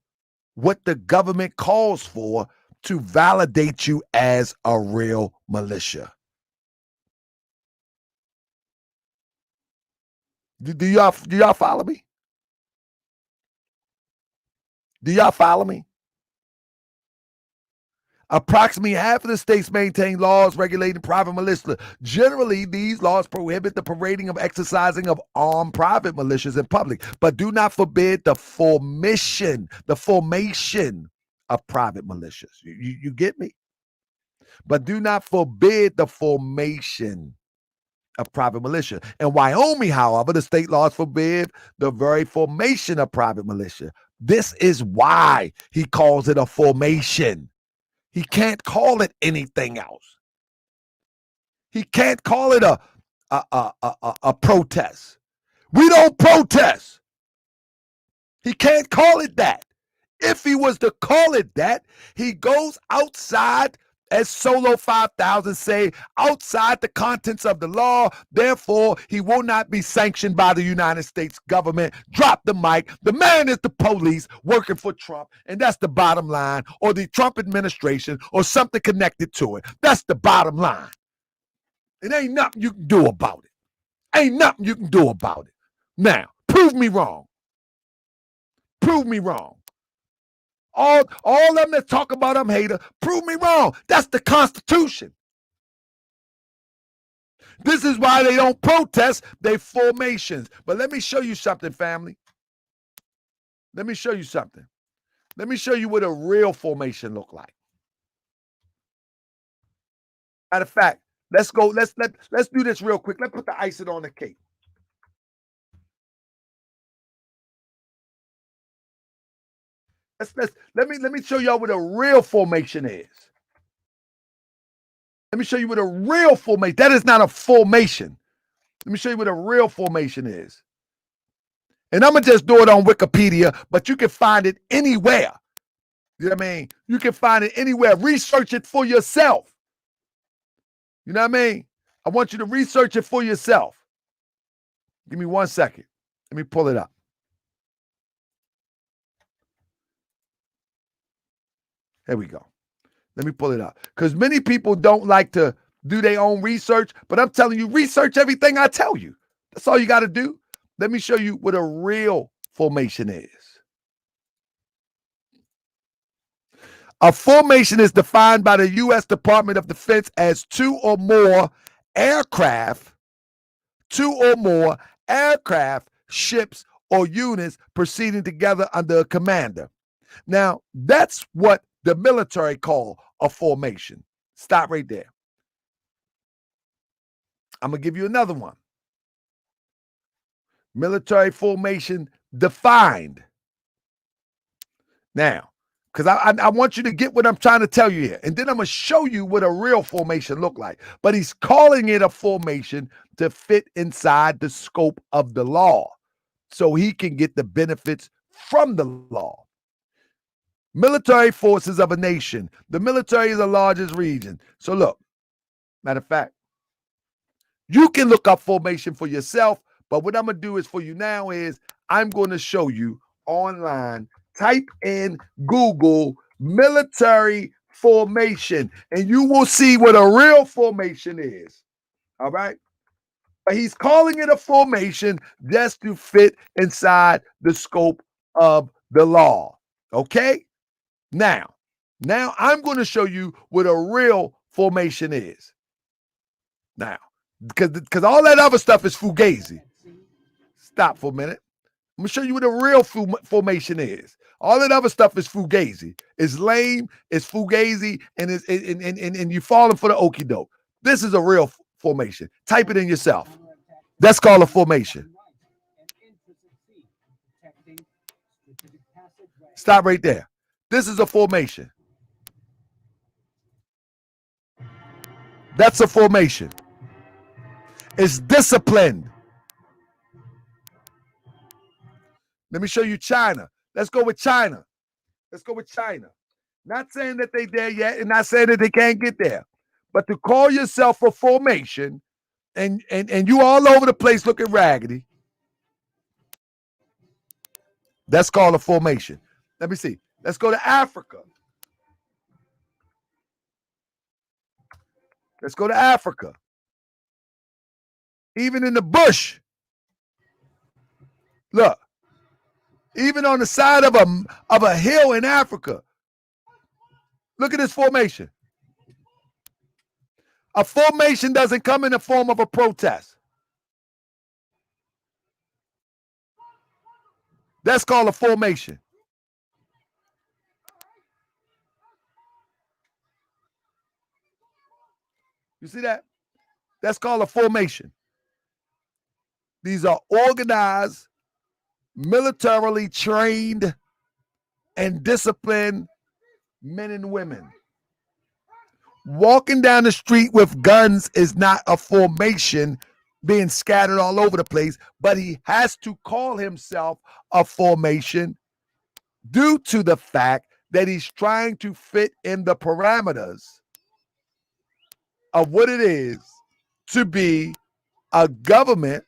what the government calls for to validate you as a real militia. Do y'all follow me? Do y'all follow me? Approximately half of the states maintain laws regulating private militia. Generally, these laws prohibit the parading of exercising of armed private militias in public, but do not forbid the formation of private militias. You get me? But do not forbid the formation of private militia. In Wyoming, however, the state laws forbid the very formation of private militia. This is why he calls it a formation. He can't call it anything else. He can't call it a protest. We don't protest. He can't call it that. If he was to call it that, he goes outside, as Solo 5000 say, outside the contents of the law. Therefore, he will not be sanctioned by the United States government. Drop the mic. The man is the police working for Trump, and that's the bottom line, or the Trump administration, or something connected to it. That's the bottom line. It ain't nothing you can do about it. Ain't nothing you can do about it. Now, prove me wrong. Prove me wrong. All them that talk about I'm hater, prove me wrong. That's the Constitution. This is why they don't protest their formations. But let me show you something, family. Let me show you something. Let me show you what a real formation look like. Matter of fact, let's go. Let's do this real quick. Let's put the icing on the cake. Let me show y'all what a real formation is. Let me show you what a real formation. That is not a formation. Let me show you what a real formation is. And I'm gonna just do it on Wikipedia, but you can find it anywhere. You know what I mean? You can find it anywhere. Research it for yourself. You know what I mean? I want you to research it for yourself. Give me 1 second. Let me pull it up. There we go. Let me pull it up. Because many people don't like to do their own research, but I'm telling you, research everything I tell you. That's all you got to do. Let me show you what a real formation is. A formation is defined by the U.S. Department of Defense as two or more aircraft, ships, or units proceeding together under a commander. Now, that's what the military call a formation. Stop right there. I'm going to give you another one. Military formation defined. Now, because I want you to get what I'm trying to tell you here. And then I'm going to show you what a real formation look like. But he's calling it a formation to fit inside the scope of the law so he can get the benefits from the law. Military forces of a nation. The military is the largest region. So look, matter of fact, you can look up formation for yourself, but what I'm going to do is for you now is I'm going to show you online. Type in Google military formation, and you will see what a real formation is. All right? But he's calling it a formation just to fit inside the scope of the law. Okay? Now I'm going to show you what a real formation is. Now, because all that other stuff is fugazi. Stop for a minute. I'm going to show you what a real formation is. All that other stuff is fugazi. It's lame, it's fugazi, and you're falling for the okie doke. This is a real formation. Type it in yourself. That's called a formation. Stop right there. This is a formation. That's a formation. It's disciplined. Let me show you China. Let's go with China. Let's go with China. Not saying that they're there yet and not saying that they can't get there. But to call yourself a formation and you all over the place looking raggedy, that's called a formation. Let me see. Let's go to Africa. Let's go to Africa. Even in the bush. Look. Even on the side of a hill in Africa. Look at this formation. A formation doesn't come in the form of a protest. That's called a formation. You see that? That's called a formation. These are organized, militarily trained, and disciplined men and women. Walking down the street with guns is not a formation being scattered all over the place, but he has to call himself a formation due to the fact that he's trying to fit in the parameters of what it is to be a government,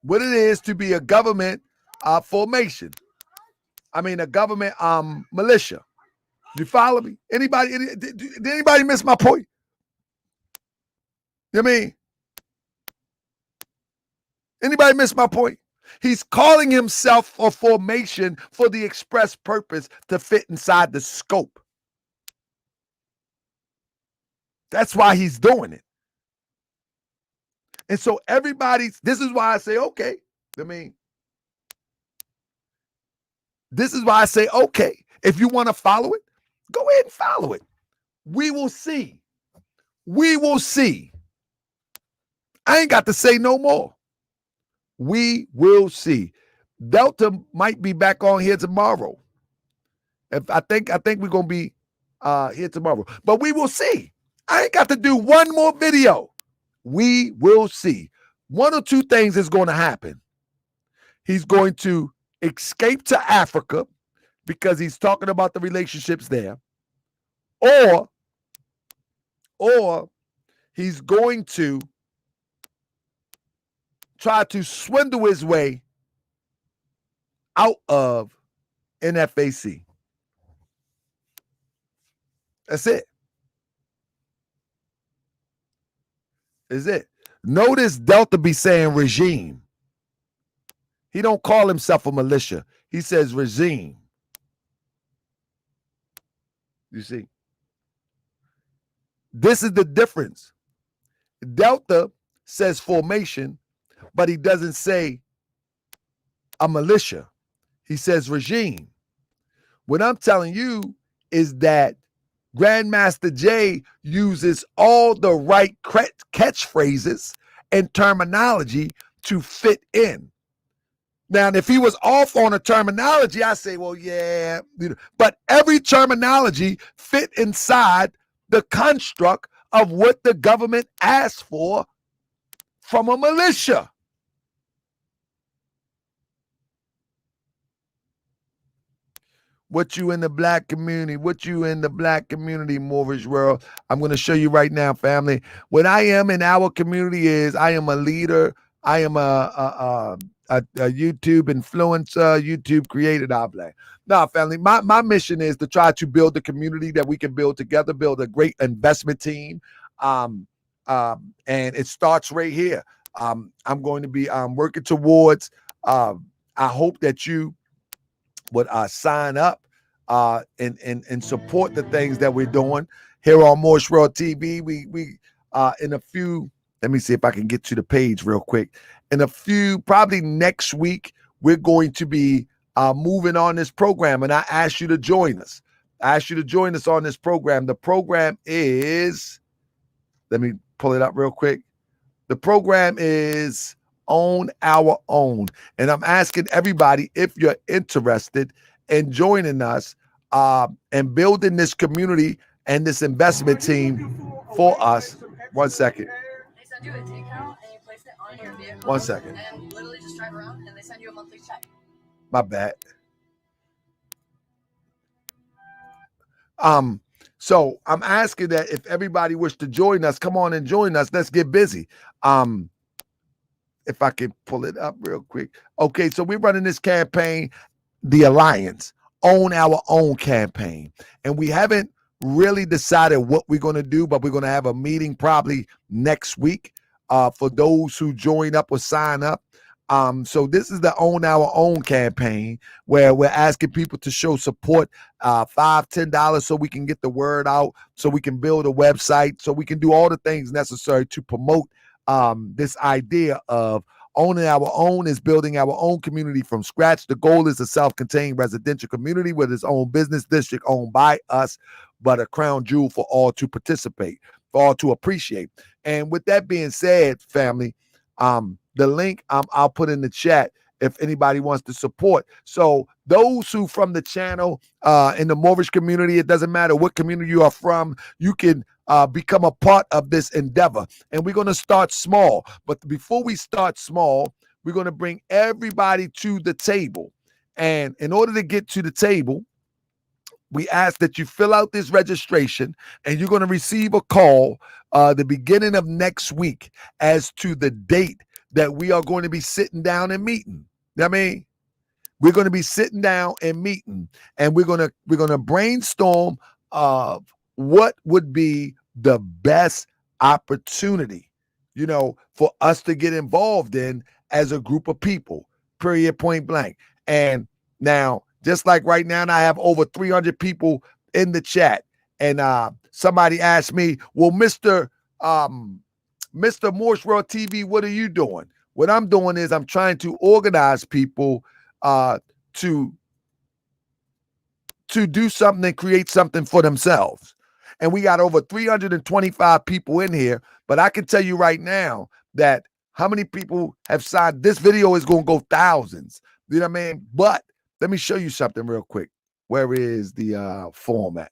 what it is to be a government formation. I mean, a government militia. You follow me? Did anybody miss my point? You know what I mean? Anybody miss my point? He's calling himself a formation for the express purpose to fit inside the scope. That's why he's doing it. And so this is why I say, okay. I mean, this is why I say, okay, if you want to follow it, go ahead and follow it. We will see. We will see. I ain't got to say no more. We will see. Delta might be back on here tomorrow. I think we're gonna be here tomorrow. But we will see. I ain't got to do one more video. We will see. One or two things is going to happen. He's going to escape to Africa because he's talking about the relationships there. Or he's going to try to swindle his way out of NFAC. That's it. Is it. Notice Delta be saying regime. He don't call himself a militia. He says regime. You see? This is the difference. Delta says formation, but he doesn't say a militia. He says regime. What I'm telling you is that Grandmaster Jay uses all the right catchphrases and terminology to fit in. Now, if he was off on a terminology, I say, well, yeah. But every terminology fit inside the construct of what the government asked for from a militia. What you in the black community, Moorish world. I'm going to show you right now, family. What I am in our community is I am a leader. I am a YouTube influencer, YouTube creator. No, family, my mission is to try to build the community that we can build together, build a great investment team. And it starts right here. I'm going to be working towards, I hope that you would sign up and support the things that we're doing here on Moorish World TV. We in a few, let me see if I can get to the page real quick. In a few, probably next week, we're going to be moving on this program, and I ask you to join us. I ask you to join us on this program. The program is, let me pull it up real quick. The program is On Our Own. And I'm asking everybody if you're interested in joining us and building this community and this investment team for us. 1 second. They send you a takeout and you place it on your vehicle. 1 second. And literally just drive around and they send you a monthly check. My bad. So I'm asking that if everybody wish to join us, come on and join us. Let's get busy. If I can pull it up real quick. Okay, so we're running this campaign, the Alliance, Own Our Own campaign. And we haven't really decided what we're going to do, but we're going to have a meeting probably next week for those who join up or sign up. So this is the Own Our Own campaign where we're asking people to show support, $5, $10 so we can get the word out, so we can build a website, so we can do all the things necessary to promote this idea of owning our own is building our own community from scratch. The goal is a self-contained residential community with its own business district owned by us, but a crown jewel for all to participate, for all to appreciate. And with that being said, family, the link I'll put in the chat if anybody wants to support. So those who from the channel, in the mortgage community, it doesn't matter what community you are from, you can become a part of this endeavor. And we're going to start small. But before we start small, we're going to bring everybody to the table. And in order to get to the table, we ask that you fill out this registration, and you're going to receive a call the beginning of next week as to the date that we are going to be sitting down and meeting. You know what I mean? We're going to be sitting down and meeting, and we're going to brainstorm of what would be the best opportunity, for us to get involved in as a group of people, period, point blank. And now, just like right now, I have over 300 people in the chat, and somebody asked me, well, Mr. Morse World TV, what are you doing? What I'm doing is I'm trying to organize people to do something and create something for themselves. And we got over 325 people in here, but I can tell you right now that how many people have signed. This video is going to go thousands. You know what I mean? But let me show you something real quick. Where is the format?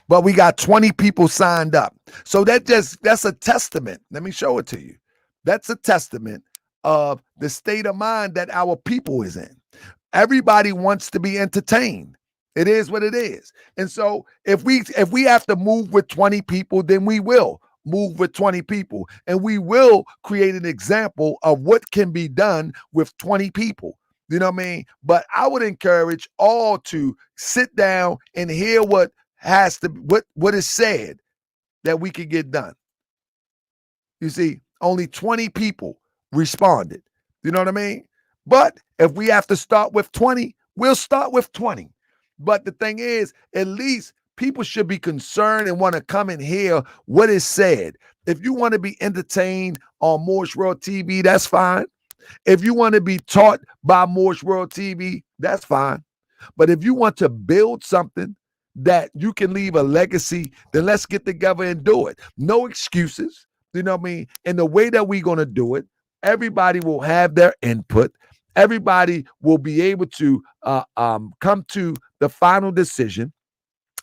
But we got 20 people signed up. So that's a testament. Let me show it to you. That's a testament of the state of mind that our people is in. Everybody wants to be entertained. It is what it is. And so if we have to move with 20 people, then we will move with 20 people. And we will create an example of what can be done with 20 people. You know what I mean? But I would encourage all to sit down and hear what is said that we could get done. You see, only 20 people responded. You know what I mean? But if we have to start with 20, we'll start with 20. But the thing is, at least people should be concerned and want to come and hear what is said. If you want to be entertained on Morse World TV, that's fine. If you want to be taught by Morse World TV, that's fine. But if you want to build something that you can leave a legacy, then let's get together and do it. No excuses. You know what I mean? And the way that we're going to do it, everybody will have their input. Everybody will be able to come to the final decision.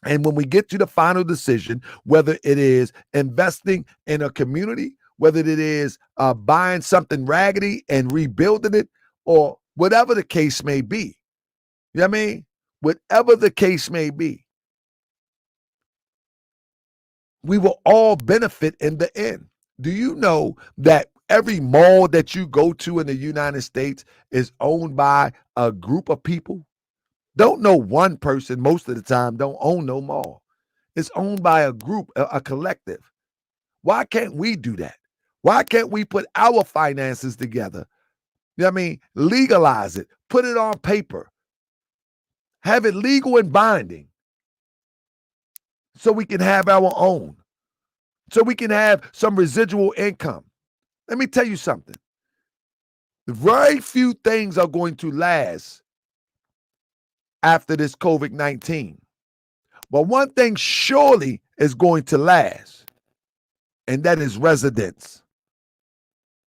And when we get to the final decision, whether it is investing in a community, whether it is buying something raggedy and rebuilding it, or whatever the case may be, you know what I mean? Whatever the case may be, we will all benefit in the end. Do you know that every mall that you go to in the United States is owned by a group of people? Don't know one person most of the time don't own no mall. It's owned by a group, a collective. Why can't we do that? Why can't we put our finances together? You know what I mean? Legalize it. Put it on paper. Have it legal and binding so we can have our own. So we can have some residual income. Let me tell you something. Very few things are going to last after this COVID-19. But one thing surely is going to last, and that is residence.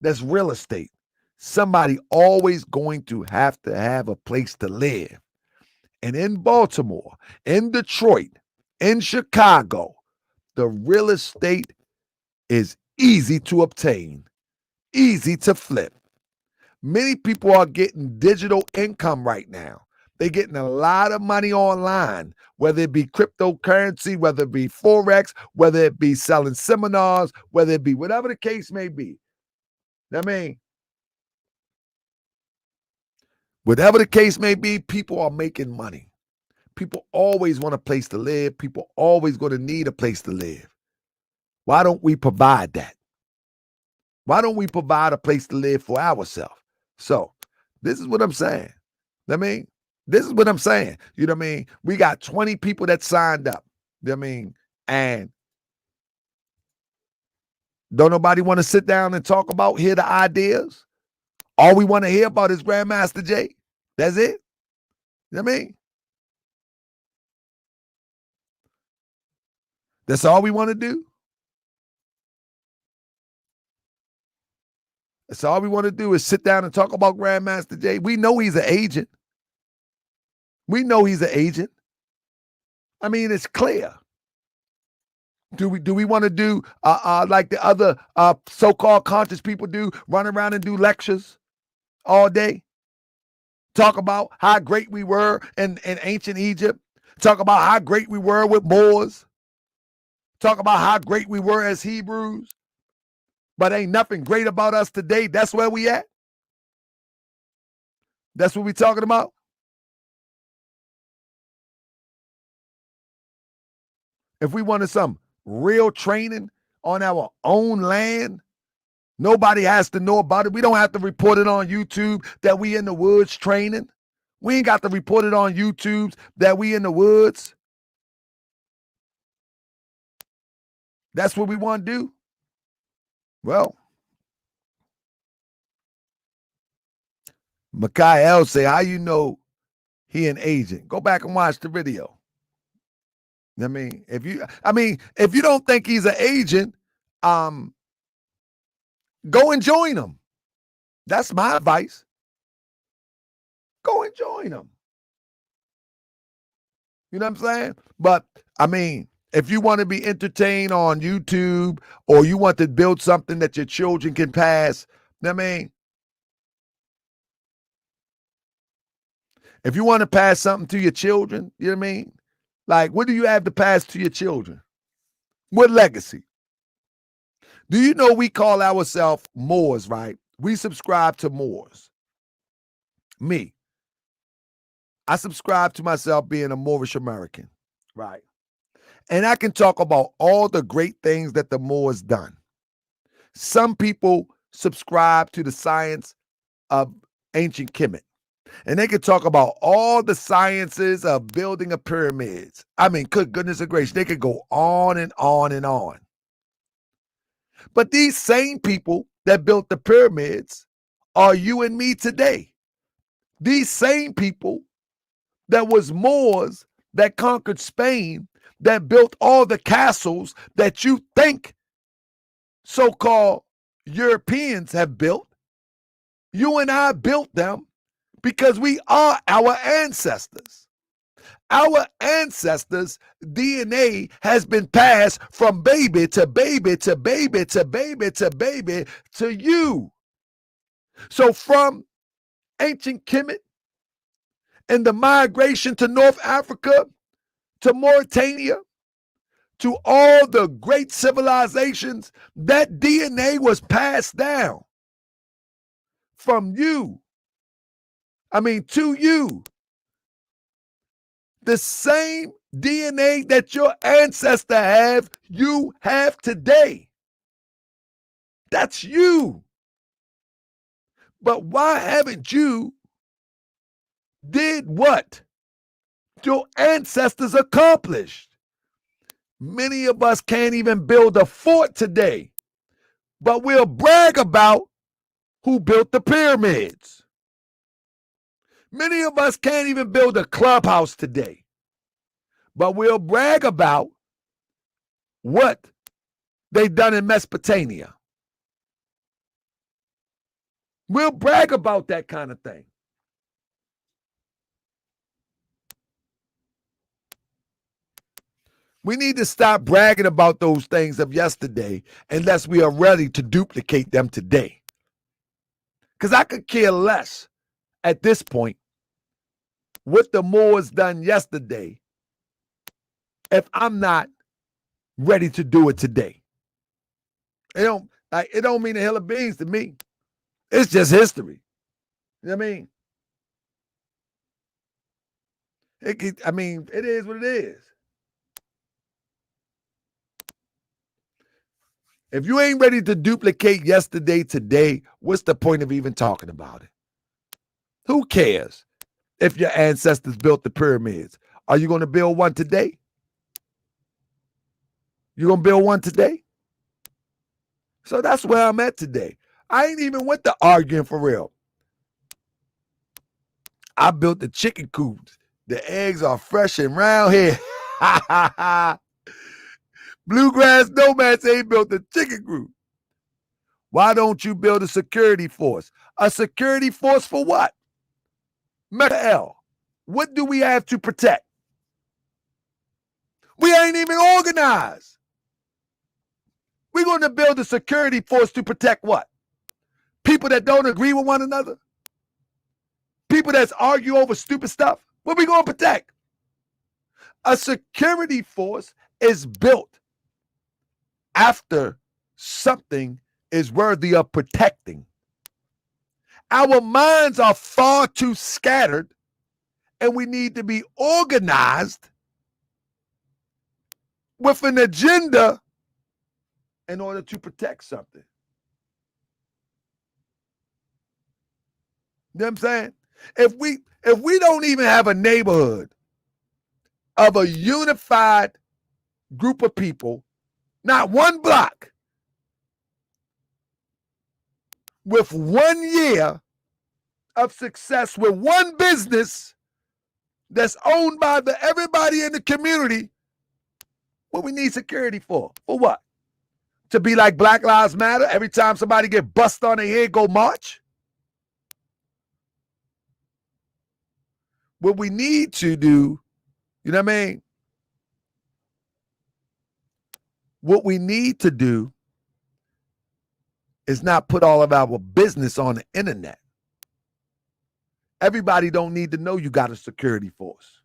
That's real estate. Somebody always going to have a place to live. And in Baltimore, in Detroit, in Chicago, the real estate is easy to obtain, easy to flip. Many people are getting digital income right now. They're getting a lot of money online, whether it be cryptocurrency, whether it be Forex, whether it be selling seminars, whether it be whatever the case may be. I mean, whatever the case may be, people are making money. People always want a place to live. People always going to need a place to live. Why don't we provide that? Why don't we provide a place to live for ourselves? So this is what I'm saying. I mean, this is what I'm saying. You know what I mean? We got 20 people that signed up. You know what I mean? And don't nobody want to sit down and talk about, hear the ideas? All we want to hear about is Grandmaster Jay. That's it. You know what I mean? That's all we want to do. That's all we want to do is sit down and talk about Grandmaster Jay. We know he's an agent. We know he's an agent. I mean, it's clear. Do we want to do like the other so-called conscious people do, run around and do lectures all day? Talk about how great we were in ancient Egypt. Talk about how great we were with Moors. Talk about how great we were as Hebrews. But ain't nothing great about us today. That's where we at. That's what we talking about. If we wanted some real training on our own land, nobody has to know about it. We don't have to report it on YouTube that we in the woods training. We ain't got to report it on YouTube that we in the woods. That's what we want to do. Well, Mikael say, how you know he an agent? Go back and watch the video. I mean, if you don't think he's an agent, go and join him. That's my advice. Go and join him. You know what I'm saying? But I mean, if you want to be entertained on YouTube or you want to build something that your children can pass, I mean, if you want to pass something to your children, you know what I mean? Like, what do you have to pass to your children? What legacy? Do you know we call ourselves Moors, right? We subscribe to Moors. Me. I subscribe to myself being a Moorish American, right? And I can talk about all the great things that the Moors done. Some people subscribe to the science of ancient Kemet. And they could talk about all the sciences of building a pyramids. I mean, good goodness gracious, they could go on and on and on. But these same people that built the pyramids are you and me today. These same people that was Moors that conquered Spain, that built all the castles that you think so-called Europeans have built, you and I built them because we are our ancestors. Our ancestors' DNA has been passed from baby to baby to baby to baby to baby to you. So from ancient Kemet and the migration to North Africa, to Mauritania, to all the great civilizations, that DNA was passed down from you. To you. The same DNA that your ancestor have, you have today. That's you. But why haven't you did what your ancestors accomplished? Many of us can't even build a fort today, but we'll brag about who built the pyramids. Many of us can't even build a clubhouse today, but we'll brag about what they done in Mesopotamia. We'll brag about that kind of thing. We need to stop bragging about those things of yesterday unless we are ready to duplicate them today. Because I could care less at this point what the Moors done yesterday if I'm not ready to do it today. It don't mean a hill of beans to me. It's just history. You know what I mean? It is what it is. If you ain't ready to duplicate yesterday today, what's the point of even talking about it? Who cares if your ancestors built the pyramids? Are you going to build one today? You going to build one today? So that's where I'm at today. I ain't even with the arguing for real. I built the chicken coops. The eggs are fresh and round here. Bluegrass Nomads ain't built the chicken coop. Why don't you build a security force? A security force for what? Mecca L. What do we have to protect? We ain't even organized. We're going to build a security force to protect what? People that don't agree with one another? People that argue over stupid stuff? What are we going to protect? A security force is built after something is worthy of protecting. Our minds are far too scattered, and we need to be organized with an agenda in order to protect something. You know what I'm saying? If we don't even have a neighborhood of a unified group of people, not one block, with 1 year of success, with one business that's owned by everybody in the community, what we need security for? For what? To be like Black Lives Matter? Every time somebody get bust on their head, go march? What we need to do, you know what I mean? What we need to do is not put all of our business on the internet. Everybody don't need to know you got a security force.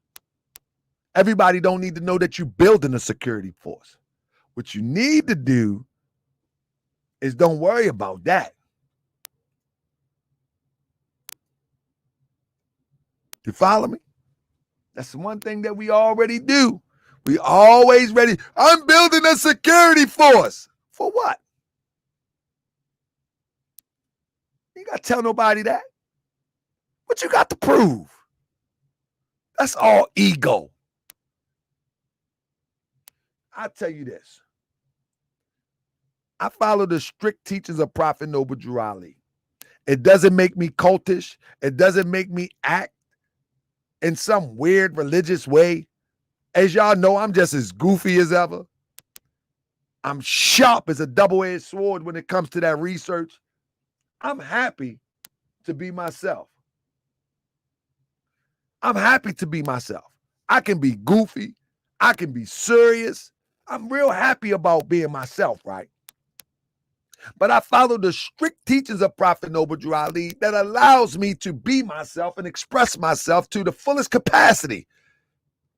Everybody don't need to know that you're building a security force. What you need to do is don't worry about that. You follow me? That's the one thing that we already do. We always ready. I'm building a security force. For what? You got to tell nobody that. What you got to prove? That's all ego. I'll tell you this. I follow the strict teachings of Prophet Noble Drew Ali. It doesn't make me cultish. It doesn't make me act in some weird religious way. As y'all know, I'm just as goofy as ever. I'm sharp as a double-edged sword when it comes to that research. I'm happy to be myself. I'm happy to be myself. I can be goofy. I can be serious. I'm real happy about being myself, right? But I follow the strict teachings of Prophet Noble Drew Ali that allows me to be myself and express myself to the fullest capacity.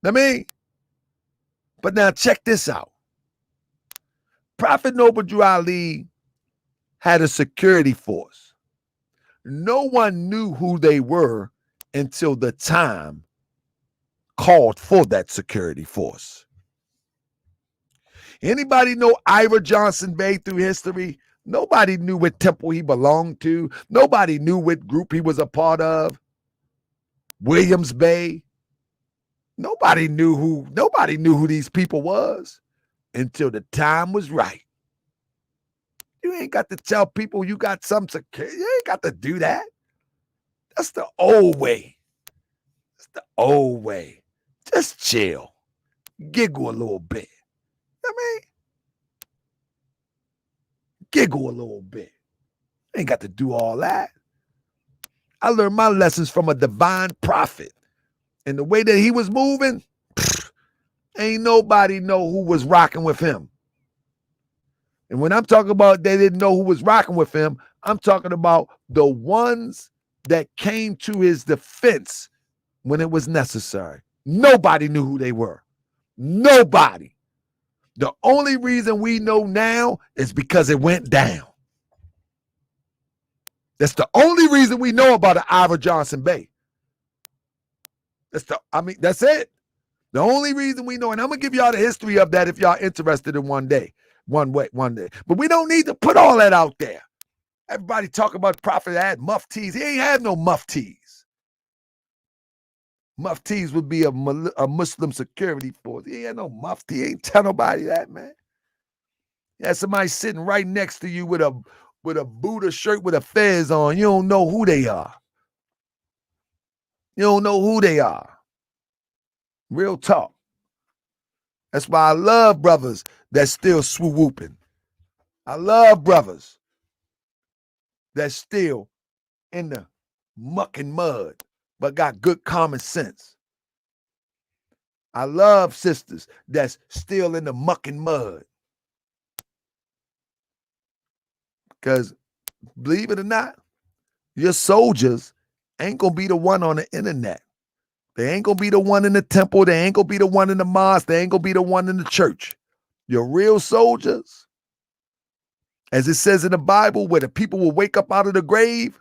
I mean, but now check this out. Prophet Noble Drew Ali had a security force. No one knew who they were until the time called for that security force. Anybody know Ira Johnson Bay through history? Nobody knew what temple he belonged to. Nobody knew what group he was a part of. Williams Bay. Nobody knew who these people was until the time was right. You ain't got to tell people you got some security. You ain't got to do that. That's the old way. That's the old way. Just chill. Giggle a little bit. I mean, giggle a little bit. Ain't got to do all that. I learned my lessons from a divine prophet. And the way that he was moving, ain't nobody know who was rocking with him. And when I'm talking about they didn't know who was rocking with him, I'm talking about the ones that came to his defense when it was necessary. Nobody knew who they were. Nobody. The only reason we know now is because it went down. That's the only reason we know about the Ira Johnson Bay. That's it. The only reason we know, and I'm gonna give y'all the history of that if y'all interested in one day. But we don't need to put all that out there. Everybody talk about Prophet had muftis. He ain't had no muftis. Muftis would be a Muslim security force. He ain't had no mufti. He ain't tell nobody that, man. You had somebody sitting right next to you with a Buddha shirt with a fez on. You don't know who they are. You don't know who they are. Real talk. That's why I love brothers that still swoop-whooping. I love brothers that's still in the muck and mud, but got good common sense. I love sisters that's still in the muck and mud. Because believe it or not, your soldiers ain't going to be the one on the internet. They ain't going to be the one in the temple. They ain't going to be the one in the mosque. They ain't going to be the one in the church. Your real soldiers, as it says in the Bible, where the people will wake up out of the grave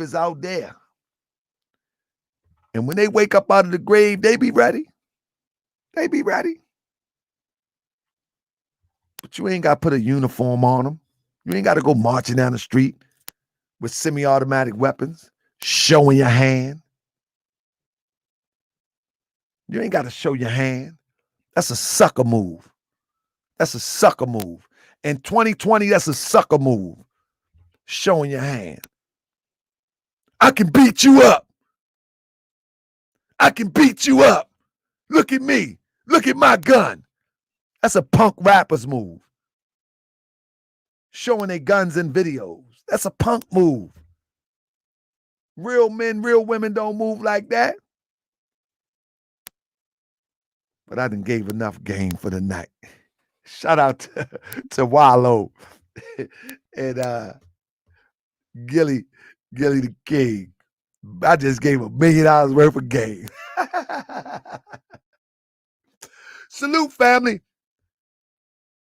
is out there. And when they wake up out of the grave, they be ready. They be ready. But you ain't got to put a uniform on them. You ain't got to go marching down the street with semi-automatic weapons, showing your hand. You ain't got to show your hand. That's a sucker move. That's a sucker move. In 2020, that's a sucker move. Showing your hand. I can beat you up. I can beat you up. Look at me. Look at my gun. That's a punk rapper's move. Showing their guns in videos. That's a punk move. Real men, real women don't move like that. But I done gave enough game for the night. Shout out to Wallow and Gilly the King. I just gave $1 million worth of game. Salute, family.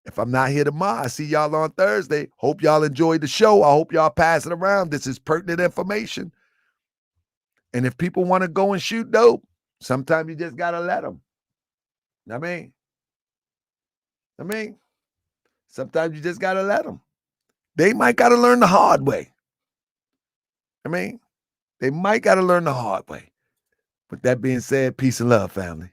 If I'm not here tomorrow, I see y'all on Thursday. Hope y'all enjoyed the show. I hope y'all pass it around. This is pertinent information. And if people want to go and shoot dope, sometimes you just got to let them. I mean, sometimes you just got to let them. They might got to learn the hard way. They might got to learn the hard way. With that being said, peace and love, family.